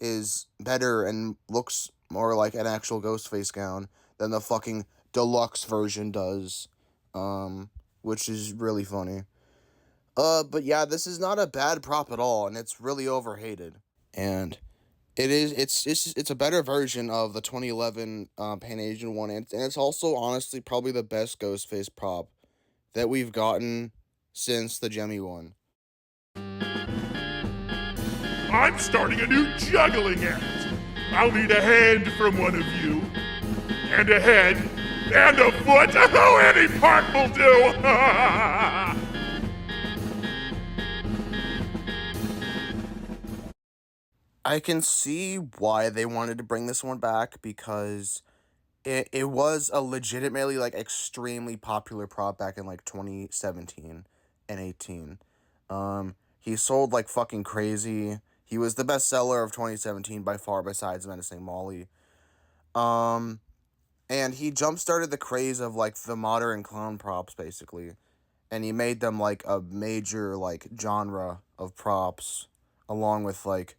is better and looks more like an actual Ghostface gown than the fucking deluxe version does, which is really funny. But yeah, this is not a bad prop at all, and it's really overhated. And it's a better version of the 2011 Pan Asian one, and it's also honestly probably the best Ghostface prop that we've gotten since the Jemmy one. I'm starting a new juggling act. I'll need a hand from one of you. And a head. And a foot. Oh, any part will do. I can see why they wanted to bring this one back, because it was a legitimately like extremely popular prop back in like 2017 and 18. He sold like fucking crazy. He was the best seller of 2017 by far, besides Menacing Molly. And he jump-started the craze of like the modern clown props, basically. And he made them like a major like genre of props, along with like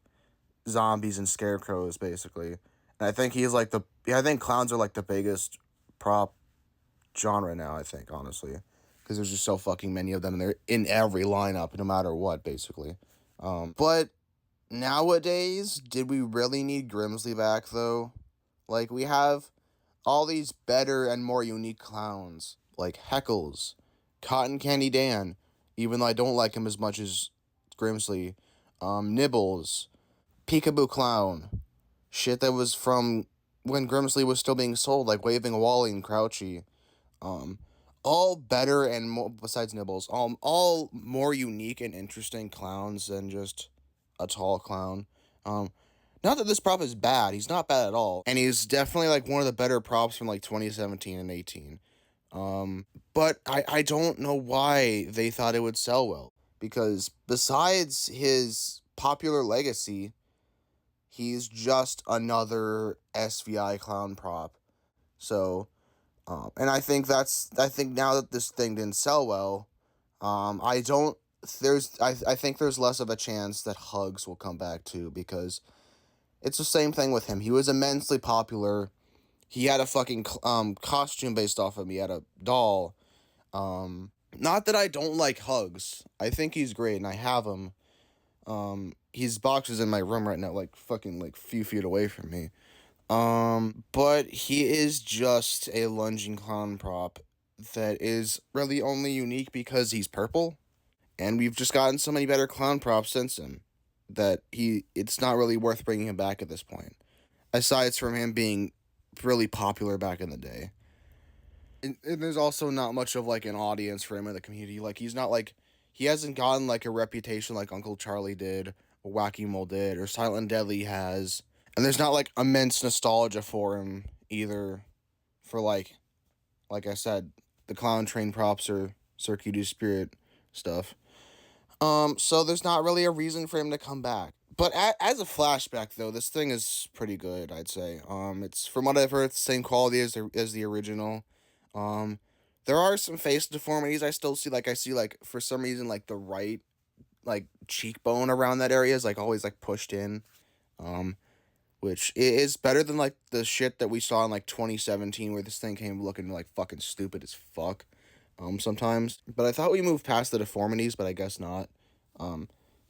zombies and scarecrows, basically. And I think I think clowns are like the biggest prop genre now, I think, honestly. Because there's just so fucking many of them, and they're in every lineup, no matter what, basically. But nowadays, did we really need Grimsley back, though? Like, we have all these better and more unique clowns, like Heckles, Cotton Candy Dan, even though I don't like him as much as Grimsley, Nibbles, Peekaboo Clown, shit that was from when Grimsley was still being sold, like Waving Wally and Crouchy. All better and more, besides Nibbles, all more unique and interesting clowns than just a tall clown. Not that this prop is bad, he's not bad at all, and he's definitely like one of the better props from like 2017 and 18. But I don't know why they thought it would sell well, because besides his popular legacy, he's just another SVI clown prop. So, and I think now that this thing didn't sell well, I don't, I think there's less of a chance that Hugs will come back too, because it's the same thing with him. He was immensely popular. He had a fucking, costume based off of him. He had a doll. Not that I don't like Hugs. I think he's great, and I have him. His box is in my room right now, like fucking like few feet away from me. But he is just a lunging clown prop that is really only unique because he's purple, and we've just gotten so many better clown props since him that it's not really worth bringing him back at this point, aside from him being really popular back in the day. And there's also not much of like an audience for him in the community. Like he hasn't gotten like a reputation like Uncle Charlie did, or Wacky Mole did, or Silent Deadly has. And there's not like immense nostalgia for him either, for like I said, the Clown Train props or Circuit du Spirit stuff. So there's not really a reason for him to come back. But as a flashback, though, this thing is pretty good, I'd say. It's, from what I've heard, it's the same quality as the original. Um, there are some face deformities I still see. Like, I see, like, for some reason, like, the right, like, cheekbone around that area is, like, always, like, pushed in. Which is better than, like, the shit that we saw in, like, 2017, where this thing came looking, like, fucking stupid as fuck. Sometimes. But I thought we moved past the deformities, but I guess not.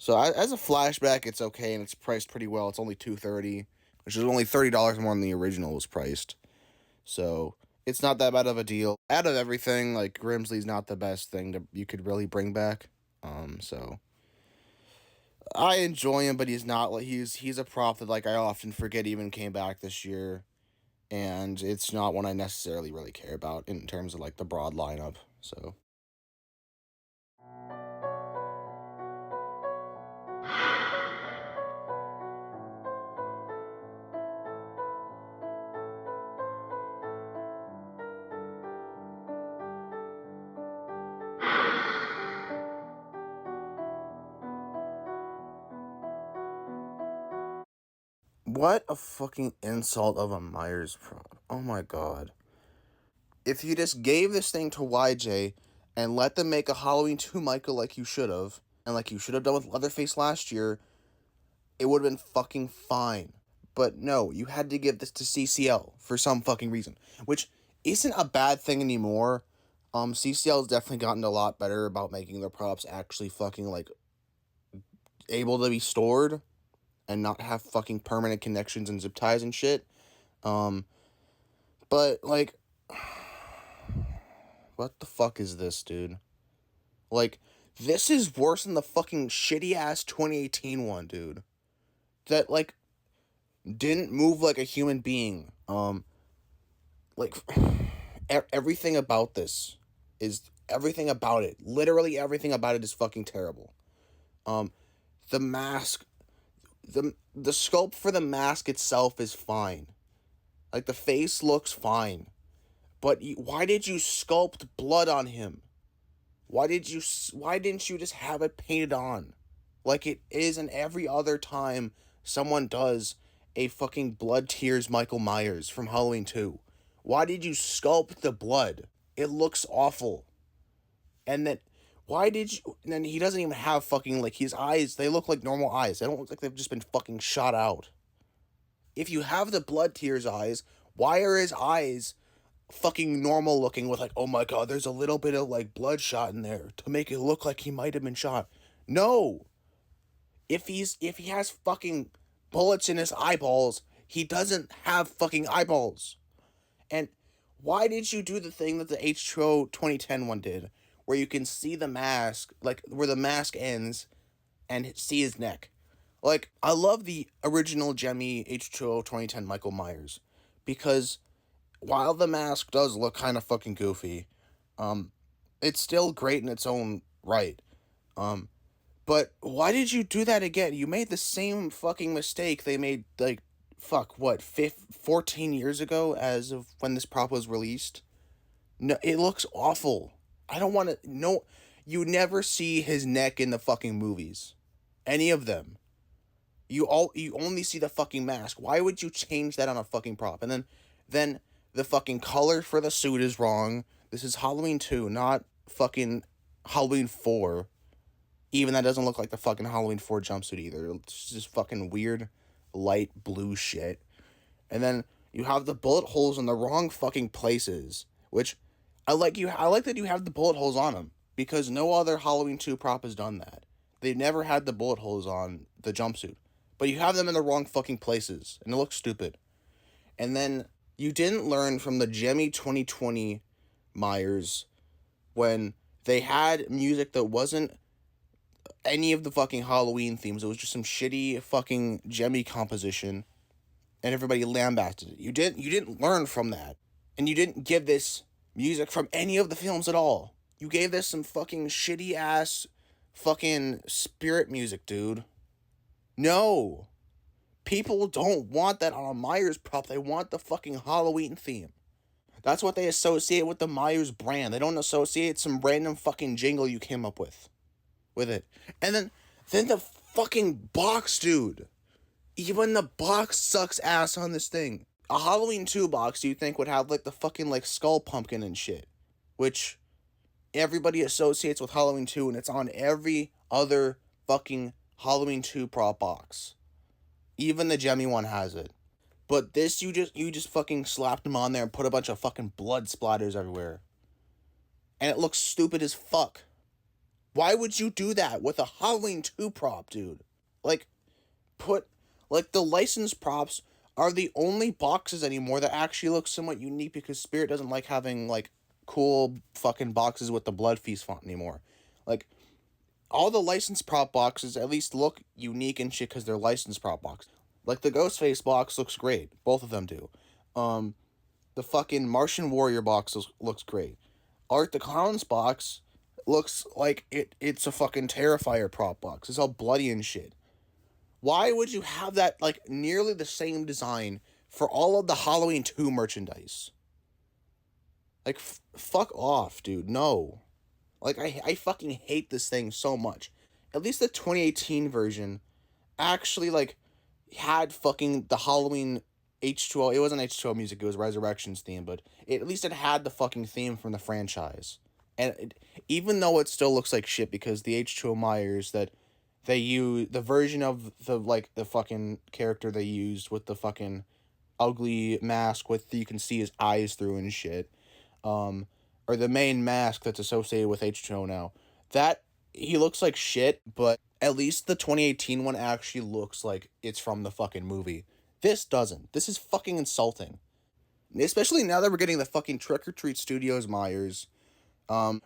So as a flashback, it's okay, and it's priced pretty well. It's only $230, which is only $30 more than the original was priced. So it's not that bad of a deal. Out of everything, like, Grimsley's not the best thing that you could really bring back. So I enjoy him, but he's not like he's a prop that, like, I often forget even came back this year, and it's not one I necessarily really care about in terms of, like, the broad lineup. So. What a fucking insult of a Myers prop. Oh my god. If you just gave this thing to YJ and let them make a Halloween 2 Michael like you should have, and like you should have done with Leatherface last year, it would have been fucking fine. But no, you had to give this to CCL for some fucking reason, which isn't a bad thing anymore. CCL's definitely gotten a lot better about making their props actually fucking, like, able to be stored and not have fucking permanent connections and zip ties and shit. But, like, what the fuck is this, dude? Like, this is worse than the fucking shitty-ass 2018 one, dude. That, like, didn't move like a human being. Like, everything about this is, everything about it, literally everything about it is fucking terrible. The mask, the sculpt for the mask itself is fine. Like, the face looks fine. But why did you sculpt blood on him? Why didn't you just have it painted on? Like it is in every other time someone does a fucking Blood Tears Michael Myers from Halloween 2. Why did you sculpt the blood? It looks awful. And then, and then he doesn't even have fucking, like, his eyes, they look like normal eyes. They don't look like they've just been fucking shot out. If you have the Blood Tears eyes, why are his eyes fucking normal looking with, like, oh my god, there's a little bit of, like, bloodshot in there to make it look like he might have been shot? No! If he has fucking bullets in his eyeballs, he doesn't have fucking eyeballs. And why did you do the thing that the H2O 2010 one did, where you can see the mask, like, where the mask ends, and see his neck? Like, I love the original Jemmy H2O 2010 Michael Myers, because while the mask does look kind of fucking goofy, it's still great in its own right. But why did you do that again? You made the same fucking mistake they made, like, 14 years ago as of when this prop was released? No, it looks awful. I don't want to, no, you never see his neck in the fucking movies. Any of them. You only see the fucking mask. Why would you change that on a fucking prop? And then the fucking color for the suit is wrong. This is Halloween 2, not fucking Halloween 4. Even that doesn't look like the fucking Halloween 4 jumpsuit either. It's just fucking weird light blue shit. And then you have the bullet holes in the wrong fucking places, which I like that you have the bullet holes on them, because no other Halloween 2 prop has done that. They've never had the bullet holes on the jumpsuit. But you have them in the wrong fucking places, and it looks stupid. And then you didn't learn from the Jemmy 2020 Myers when they had music that wasn't any of the fucking Halloween themes. It was just some shitty fucking Jemmy composition, and everybody lambasted it. You didn't learn from that. And you didn't give this music from any of the films at all. You gave this some fucking shitty ass fucking spirit music, dude. No. People don't want that on a Myers prop. They want the fucking Halloween theme. That's what they associate with the Myers brand. They don't associate some random fucking jingle you came up with with it. And then the fucking box, dude. Even the box sucks ass on this thing. A Halloween 2 box you think would have, like, the fucking, like, skull pumpkin and shit. Which everybody associates with Halloween 2, and it's on every other fucking Halloween 2 prop box. Even the Gemmy one has it. But this, you just fucking slapped them on there and put a bunch of fucking blood splatters everywhere. And it looks stupid as fuck. Why would you do that with a Halloween 2 prop, dude? Like, the licensed props are the only boxes anymore that actually look somewhat unique, because Spirit doesn't like having, like, cool fucking boxes with the Blood Feast font anymore. Like, all the licensed prop boxes at least look unique and shit because they're licensed prop boxes. Like, the Ghostface box looks great. Both of them do. The fucking Martian Warrior box looks great. Art the Clown's box looks like it's a fucking Terrifier prop box. It's all bloody and shit. Why would you have that, like, nearly the same design for all of the Halloween 2 merchandise? Like, fuck off, dude. No. Like, I fucking hate this thing so much. At least the 2018 version actually, like, had fucking the Halloween H2O. It wasn't H2O music, it was Resurrection's theme, but at least it had the fucking theme from the franchise. And even though it still looks like shit, because the H2O Myers that they use, the version of the fucking character they used with the fucking ugly mask with you can see his eyes through and shit, or the main mask that's associated with H2O now, that he looks like shit, but at least the 2018 one actually looks like it's from the fucking movie. This doesn't. This is fucking insulting. Especially now that we're getting the fucking Trick or Treat Studios Myers,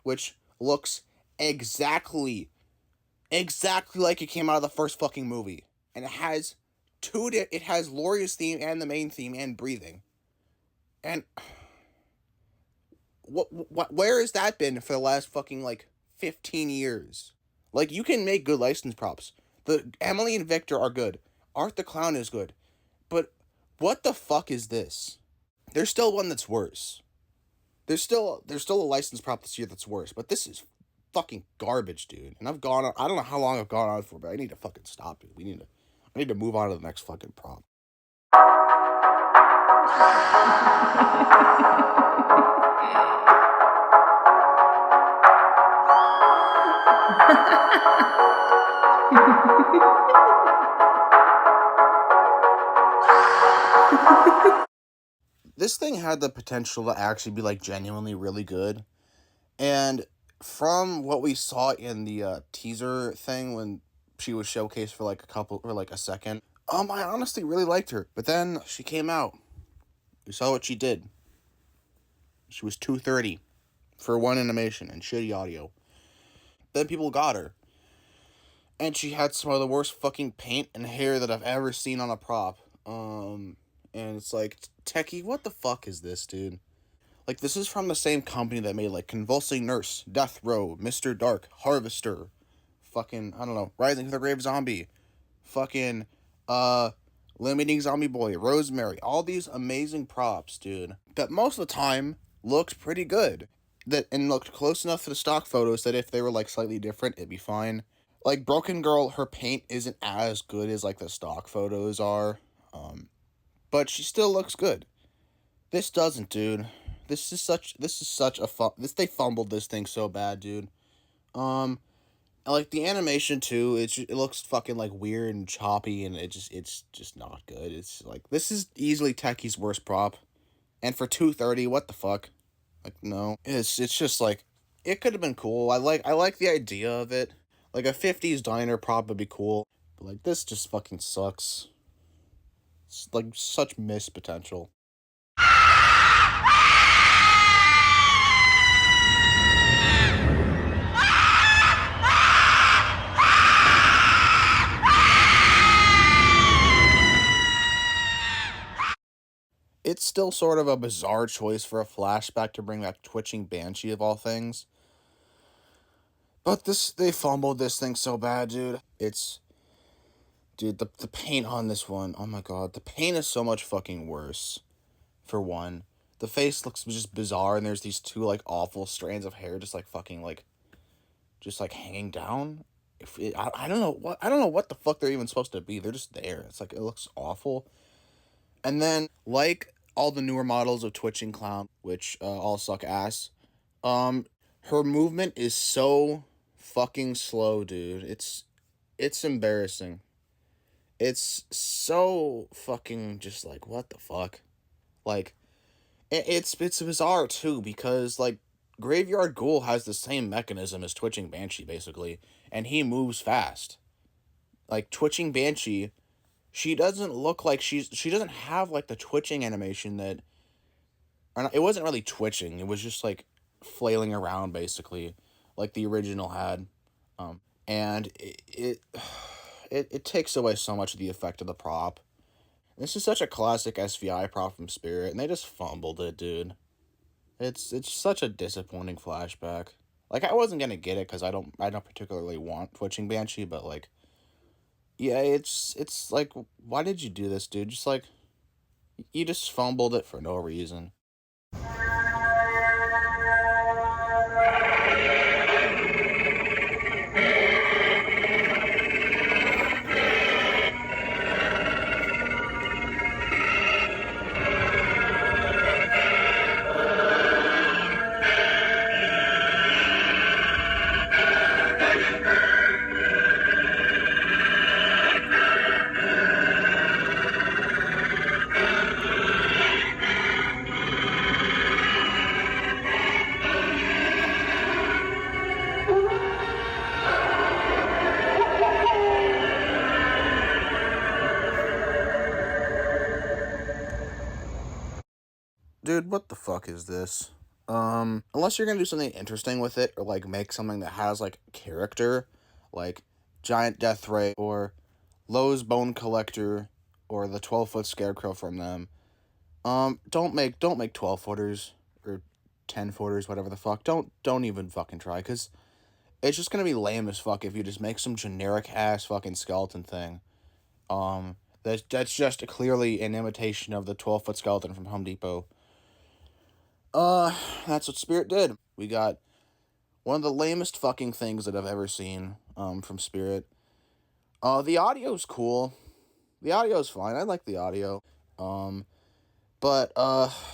which looks exactly like it came out of the first fucking movie. And it has Laurie's theme and the main theme and breathing. And where has that been for the last fucking, like, 15 years? Like, you can make good license props. The Emily and Victor are good. Art the Clown is good. But what the fuck is this? There's still one that's worse. There's still a license prop this year that's worse, but this is fucking garbage, dude. And I don't know how long I've gone on for, but I need to fucking stop it. I need to move on to the next fucking prop. This thing had the potential to actually be, like, genuinely really good. And from what we saw in the teaser thing when she was showcased for a second, I honestly really liked her. But then she came out. We saw what she did. She was 230 for one animation and shitty audio. Then people got her. And she had some of the worst fucking paint and hair that I've ever seen on a prop. And it's like, Techie, what the fuck is this, dude? Like, this is from the same company that made, like, Convulsing Nurse, Death Row, Mr. Dark, Harvester, fucking, I don't know, Rising from the Grave Zombie, fucking, Limiting Zombie Boy, Rosemary, all these amazing props, dude, that most of the time looked pretty good. And looked close enough to the stock photos that if they were, like, slightly different, it'd be fine. Like, Broken Girl, her paint isn't as good as, like, the stock photos are, but she still looks good. This doesn't, dude. They fumbled this thing so bad, dude. Like, the animation, too, it looks fucking, like, weird and choppy, and it's just not good. It's, like, this is easily Techie's worst prop. And for 230, what the fuck? Like, no. It's just, like, it could have been cool. I like the idea of it. Like, a 50s diner prop would be cool. But, like, this just fucking sucks. It's, like, such missed potential. It's still sort of a bizarre choice for a flashback to bring back twitching Banshee of all things. But they fumbled this thing so bad, dude. Dude, the paint on this one, oh my god, the paint is so much fucking worse, for one. The face looks just bizarre, and there's these two, like, awful strands of hair just, like, fucking, like, just, like, hanging down. I don't know what the fuck they're even supposed to be. They're just there. It's like, it looks awful. And then, like all the newer models of Twitching Clown, which all suck ass, her movement is so fucking slow, dude. It's embarrassing. It's so fucking just like, what the fuck? Like, it's bizarre too, because like Graveyard Ghoul has the same mechanism as Twitching Banshee basically, and he moves fast. Like Twitching Banshee, she doesn't look like she doesn't have like the twitching animation that, or it wasn't really twitching. It was just like flailing around basically, like the original had, and it takes away so much of the effect of the prop. This is such a classic SVI prop from Spirit, and they just fumbled it, dude. It's such a disappointing flashback. Like, I wasn't gonna get it because I don't particularly want Twitching Banshee, but like, yeah, it's like, why did you do this, dude? Just like, you just fumbled it for no reason. Dude, what the fuck is this? Unless you're gonna do something interesting with it, or like make something that has like character, like Giant Death Ray, or Lowe's Bone Collector, or the 12-foot Scarecrow from them, don't make 12-footers, or 10-footers, whatever the fuck. Don't even fucking try, because it's just gonna be lame as fuck if you just make some generic ass fucking skeleton thing. That's just clearly an imitation of the 12-foot skeleton from Home Depot. That's what Spirit did. We got one of the lamest fucking things that I've ever seen, from Spirit. The audio's cool. The audio's fine. I like the audio. But,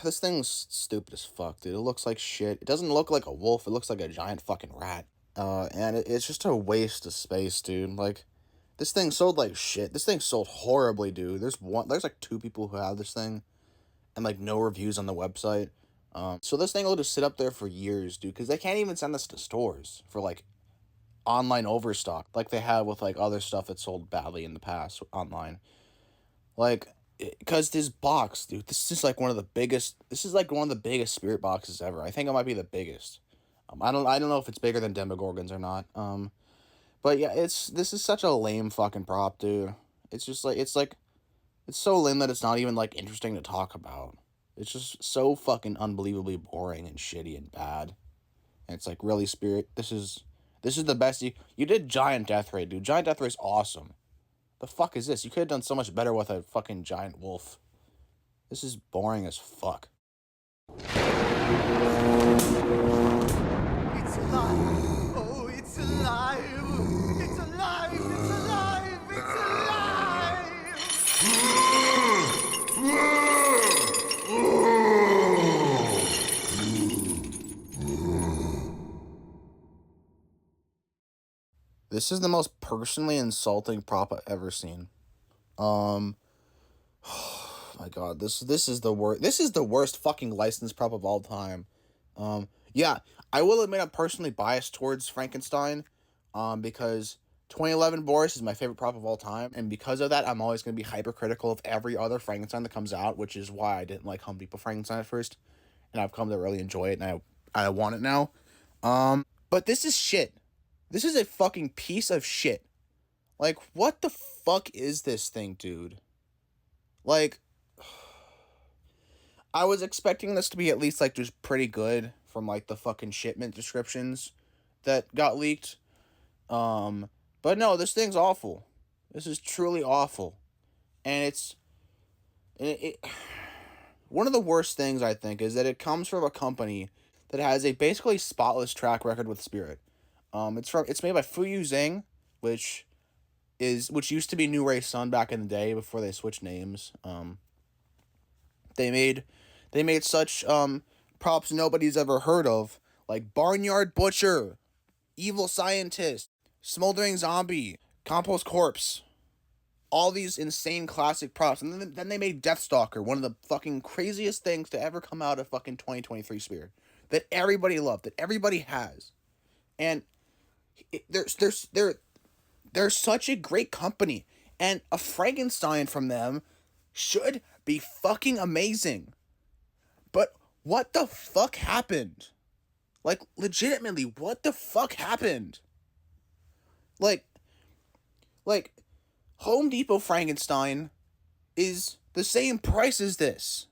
this thing's stupid as fuck, dude. It looks like shit. It doesn't look like a wolf. It looks like a giant fucking rat. And it's just a waste of space, dude. Like, this thing sold like shit. This thing sold horribly, dude. There's like 2 people who have this thing, and like no reviews on the website. So this thing will just sit up there for years, dude, because they can't even send this to stores for like online overstock like they have with like other stuff that sold badly in the past online. Like, because this box, dude, this is like one of the biggest Spirit boxes ever. I think it might be the biggest. I don't know if it's bigger than Demogorgons or not. But yeah, this is such a lame fucking prop, dude. It's just like, it's so lame that it's not even like interesting to talk about. It's just so fucking unbelievably boring and shitty and bad. And it's like, really, Spirit, this is the best you did. Giant Death Ray, dude. Giant Death Ray's awesome. The fuck is this? You could have done so much better with a fucking giant wolf. This is boring as fuck. It's alive! Oh, it's alive! It's alive! It's alive! It's alive! This is the most personally insulting prop I've ever seen. Oh my god, this is the worst. This is the worst fucking licensed prop of all time. Yeah, I will admit I'm personally biased towards Frankenstein, because 2011 Boris is my favorite prop of all time, and because of that, I'm always going to be hypercritical of every other Frankenstein that comes out, which is why I didn't like Home Depot Frankenstein at first, and I've come to really enjoy it, and I want it now. But this is shit. This is a fucking piece of shit. Like, what the fuck is this thing, dude? Like, I was expecting this to be at least, like, just pretty good from, like, the fucking shipment descriptions that got leaked. But no, this thing's awful. This is truly awful. And one of the worst things, I think, is that it comes from a company that has a basically spotless track record with Spirit. It's made by Fuyu Zhang, which used to be New Ray Sun back in the day before they switched names. They made such props nobody's ever heard of, like Barnyard Butcher, Evil Scientist, Smoldering Zombie, Compost Corpse. All these insane classic props. And then they made Deathstalker, one of the fucking craziest things to ever come out of fucking 2023 Spirit. That everybody loved, that everybody has. And they're such a great company. And a Frankenstein from them should be fucking amazing. But what the fuck happened? Like, legitimately, what the fuck happened? Like, Home Depot Frankenstein is the same price as this.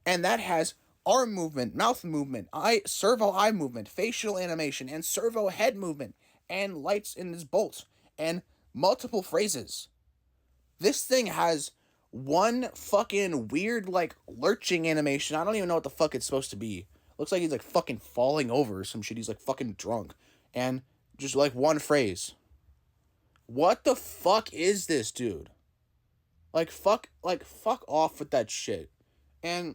And that has arm movement, mouth movement, servo eye movement, facial animation, and servo head movement, and lights in his bolts, and multiple phrases. This thing has one fucking weird, like, lurching animation. I don't even know what the fuck it's supposed to be. Looks like he's, like, fucking falling over or some shit. He's, like, fucking drunk. And just, like, one phrase. What the fuck is this, dude? Fuck off with that shit. And,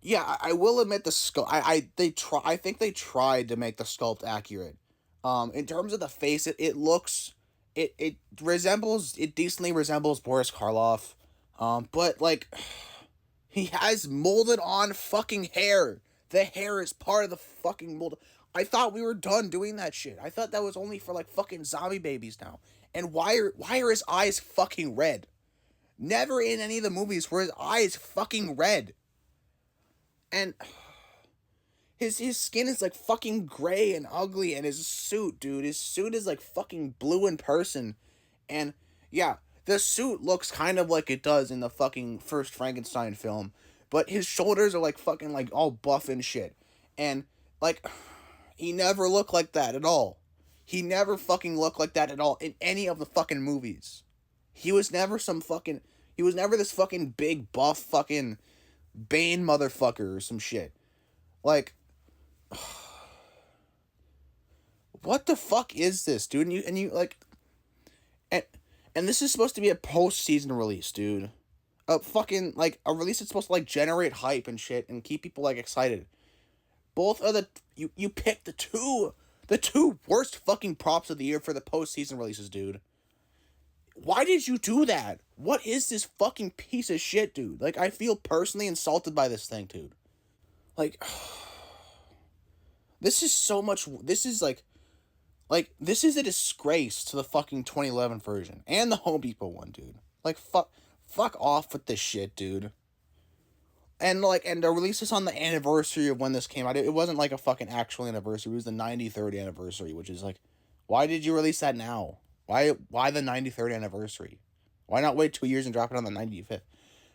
yeah, I will admit the sculpt. I think they tried to make the sculpt accurate. In terms of the face, it decently resembles Boris Karloff. But he has molded on fucking hair. The hair is part of the fucking mold. I thought we were done doing that shit. I thought that was only for fucking zombie babies now. And why are his eyes fucking red? Never in any of the movies were his eyes fucking red. And his skin is fucking gray and ugly, and his suit, dude, his suit is fucking blue in person. And yeah, the suit looks kind of like it does in the fucking first Frankenstein film, but his shoulders are fucking all buff and shit. And he never looked like that at all. He never fucking looked like that at all in any of the fucking movies. He was never this fucking big buff fucking Bane motherfucker or some shit. What the fuck is this, dude? And this is supposed to be a post-season release, dude. A release that's supposed to generate hype and shit and keep people excited. Both of you picked the two worst fucking props of the year for the post-season releases, dude. Why did you do that? What is this fucking piece of shit, dude? I feel personally insulted by this thing, dude. This is so much. This is this is a disgrace to the fucking 2011 version and the Home Depot one, dude. Fuck off with this shit, dude. And the release is on the anniversary of when this came out. It wasn't a fucking actual anniversary. It was the 93rd anniversary, which is why did you release that now? Why the 93rd anniversary? Why not wait 2 years and drop it on the 95th?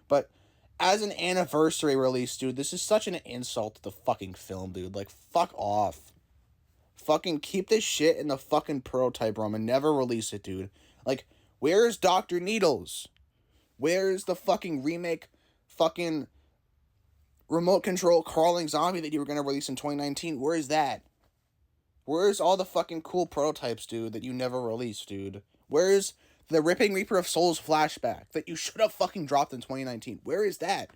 But as an anniversary release, dude, this is such an insult to the fucking film, dude. Fuck off. Fucking keep this shit in the fucking prototype room and never release it, dude. Where's Dr. Needles? Where's the fucking remake fucking remote control crawling zombie that you were going to release in 2019? Where is that? Where's all the fucking cool prototypes, dude, that you never released, dude? Where's the Ripping Reaper of Souls flashback that you should have fucking dropped in 2019? Where is that?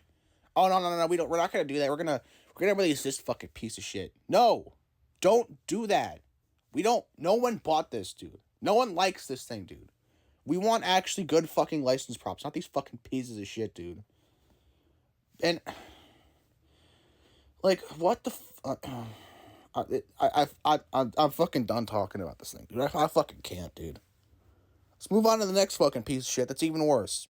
Oh, no, we're not going to do that. We're going to release this fucking piece of shit. No. Don't do that. No one bought this, dude. No one likes this thing, dude. We want actually good fucking licensed props, not these fucking pieces of shit, dude. And what the fuck? I'm fucking done talking about this thing, dude. I fucking can't, dude. Let's move on to the next fucking piece of shit that's even worse.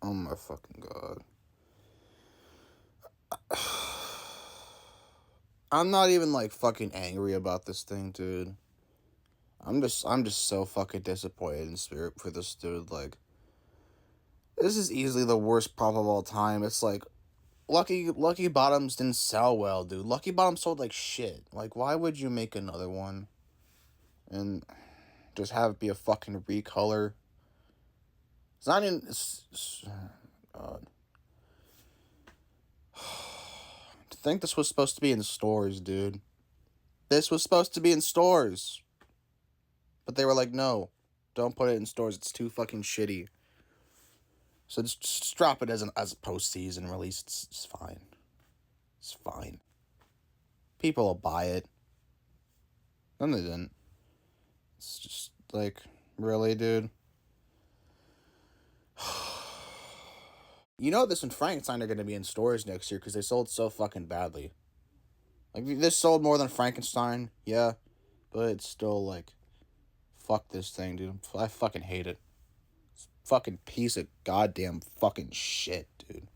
Oh my fucking god. I'm not even fucking angry about this thing, dude. I'm just so fucking disappointed in Spirit for this dude. This is easily the worst prop of all time. It's Lucky Bottoms didn't sell well, dude. Lucky Bottoms sold like shit. Like, why would you make another one and just have it be a fucking recolor? It's not even. God. To think this was supposed to be in stores, dude. This was supposed to be in stores, but they were like, no, don't put it in stores. It's too fucking shitty. So just drop it as a post-season release. It's fine. It's fine. People will buy it. Then they didn't. It's just like, really, dude? You know this and Frankenstein are going to be in stores next year because they sold so fucking badly. Like, this sold more than Frankenstein, yeah. But it's still like, fuck this thing, dude. I fucking hate it. It's a fucking piece of goddamn fucking shit, dude.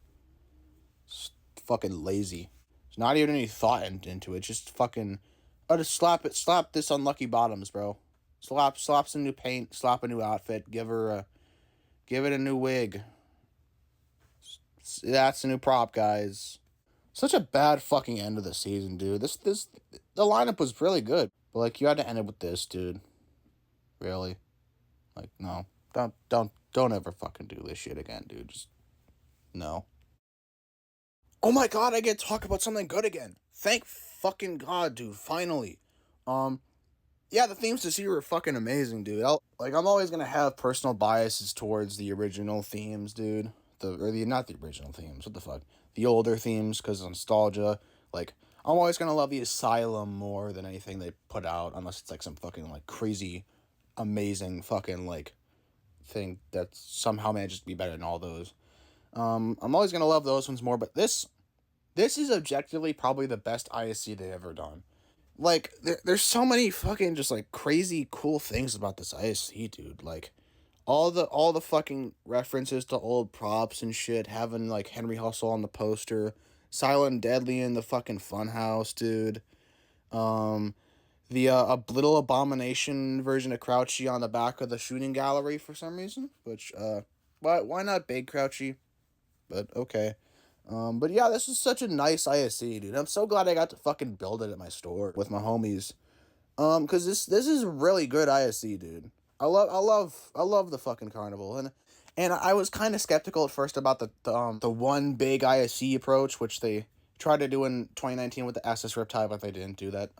It's fucking lazy. There's not even any thought into it. Just fucking, just slap this on Lucky Bottoms, bro. Slap some new paint, slap a new outfit, give it a new wig. That's a new prop, guys. Such a bad fucking end of the season, dude. The lineup was really good, but like, you had to end it with this, dude. Really? Like, no. Don't ever fucking do this shit again, dude. Just, no. Oh my god, I get to talk about something good again. Thank fucking god, dude. Finally. Yeah, the themes this year were fucking amazing, dude. I'm always gonna have personal biases towards the original themes, dude. Not the original themes, what the fuck? The older themes, because of nostalgia. Like, I'm always gonna love the Asylum more than anything they put out, unless it's like some fucking, like, crazy, amazing fucking, like, thing that somehow manages to be better than all those. I'm always gonna love those ones more, but this is objectively probably the best ISC they've ever done. Like, there's so many fucking just, like, crazy cool things about this ISC, dude. Like, all the fucking references to old props and shit, having, like, Henry Hustle on the poster, Silent Deadly in the fucking funhouse, dude. The a little abomination version of Crouchy on the back of the shooting gallery for some reason, which, why not Big Crouchy? But, okay. But yeah, this is such a nice ISC, dude. I'm so glad I got to fucking build it at my store with my homies. Cause this is really good ISC, dude. I love the fucking carnival, and I was kind of skeptical at first about the one big ISC approach, which they tried to do in 2019 with the SS Riptide, but they didn't do that.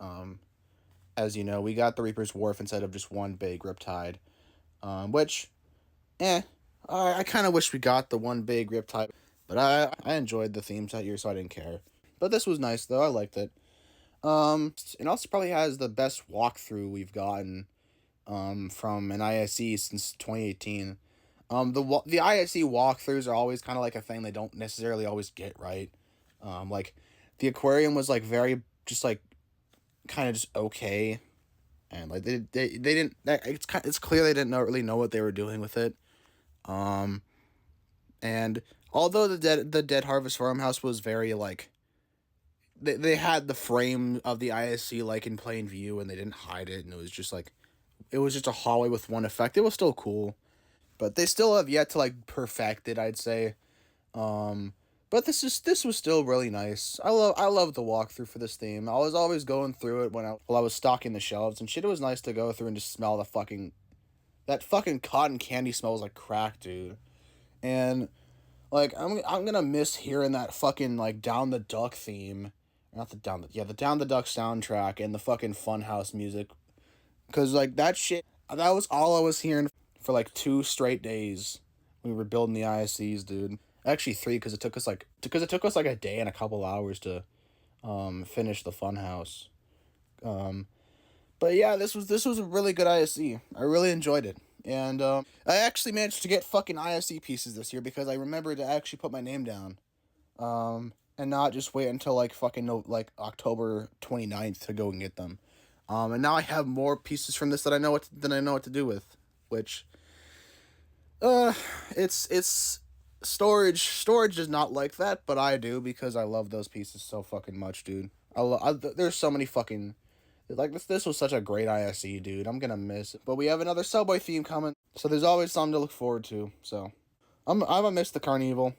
As you know, we got the Reaper's Wharf instead of just one big Riptide, which, I kind of wish we got the one big Riptide, but I enjoyed the themes that year, so I didn't care. But this was nice though. I liked it. It also probably has the best walkthrough we've gotten from an ISC since 2018. The ISC walkthroughs are always kind of like a thing they don't necessarily always get right. Like, the aquarium was like very just like kind of just okay, and like they didn't. It's clear they didn't really know what they were doing with it. And although the Dead Harvest Farmhouse was very like, they had the frame of the ISC like in plain view, and they didn't hide it, and it was just a hallway with one effect. It was still cool, but they still have yet to like perfect it, I'd say. But this was still really nice. I love the walkthrough for this theme. I was always going through it while I was stocking the shelves and shit. It was nice to go through and just smell that fucking cotton candy smells like crack, dude. And like, I'm gonna miss hearing that fucking like Down the Duck theme. Not the Down the Duck soundtrack and the fucking Funhouse music. Cause like that shit, that was all I was hearing for like 2 straight days when we were building the ISCs, dude. Actually 3, because it took us like a day and a couple hours to finish the Funhouse. But yeah, this was a really good ISC. I really enjoyed it. And I actually managed to get fucking ISC pieces this year because I remembered to actually put my name down. And not just wait until like fucking October 29th to go and get them. And now I have more pieces from this that I know what to do with, which it's storage does not like that, but I do because I love those pieces so fucking much, dude. There's so many fucking, like, this was such a great ISC, dude. I'm gonna miss it. But we have another Subway theme coming, so there's always something to look forward to. So I'm gonna miss the Carnival.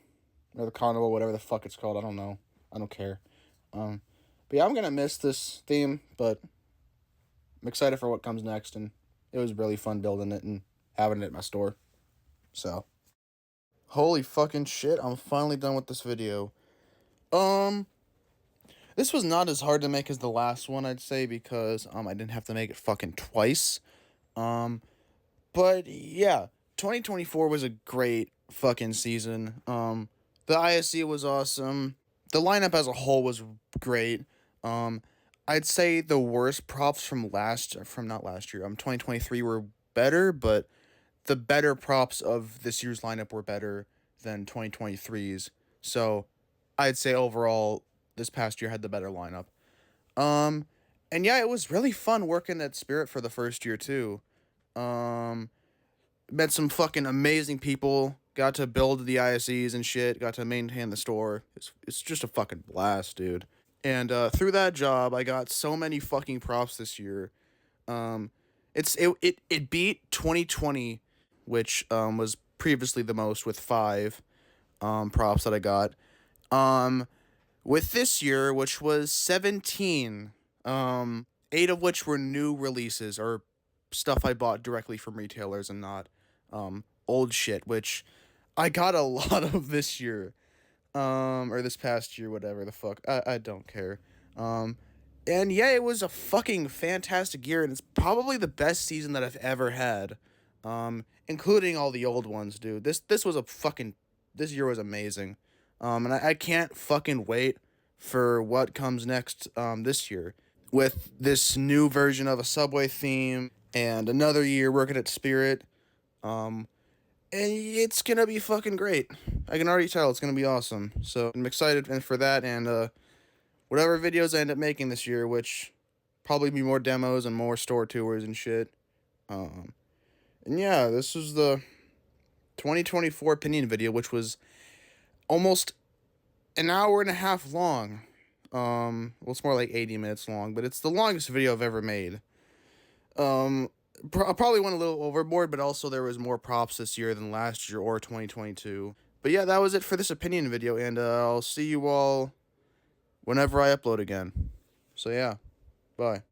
or the carnival, whatever the fuck it's called. I don't know. I don't care. But yeah, I'm gonna miss this theme, but I'm excited for what comes next, and it was really fun building it and having it at my store. So, holy fucking shit, I'm finally done with this video. This was not as hard to make as the last one, I'd say, because I didn't have to make it fucking twice. But yeah, 2024 was a great fucking season. The ISC was awesome. The lineup as a whole was great. I'd say the worst props from not last year, 2023 were better, but the better props of this year's lineup were better than 2023's. So, I'd say overall, this past year had the better lineup. And yeah, it was really fun working at Spirit for the first year too. Met some fucking amazing people. Got to build the ISEs and shit. Got to maintain the store. It's just a fucking blast, dude. And through that job, I got so many fucking props this year. It beat 2020, which was previously the most with 5 props that I got. With this year, which was 17, 8 of which were new releases or stuff I bought directly from retailers and not old shit, which I got a lot of this year, or this past year, whatever the fuck. I don't care. And yeah, it was a fucking fantastic year, and it's probably the best season that I've ever had, including all the old ones, dude. This year was amazing. And I can't fucking wait for what comes next this year with this new version of a Subway theme and another year working at Spirit. And it's gonna be fucking great. I can already tell it's gonna be awesome. So I'm excited for that and whatever videos I end up making this year, which probably be more demos and more store tours and shit. And yeah, this was the 2024 opinion video, which was almost an hour and a half long. Well, it's more like 80 minutes long, but it's the longest video I've ever made. I probably went a little overboard, but also there was more props this year than last year or 2022. But yeah, that was it for this opinion video, and I'll see you all whenever I upload again. So yeah, bye.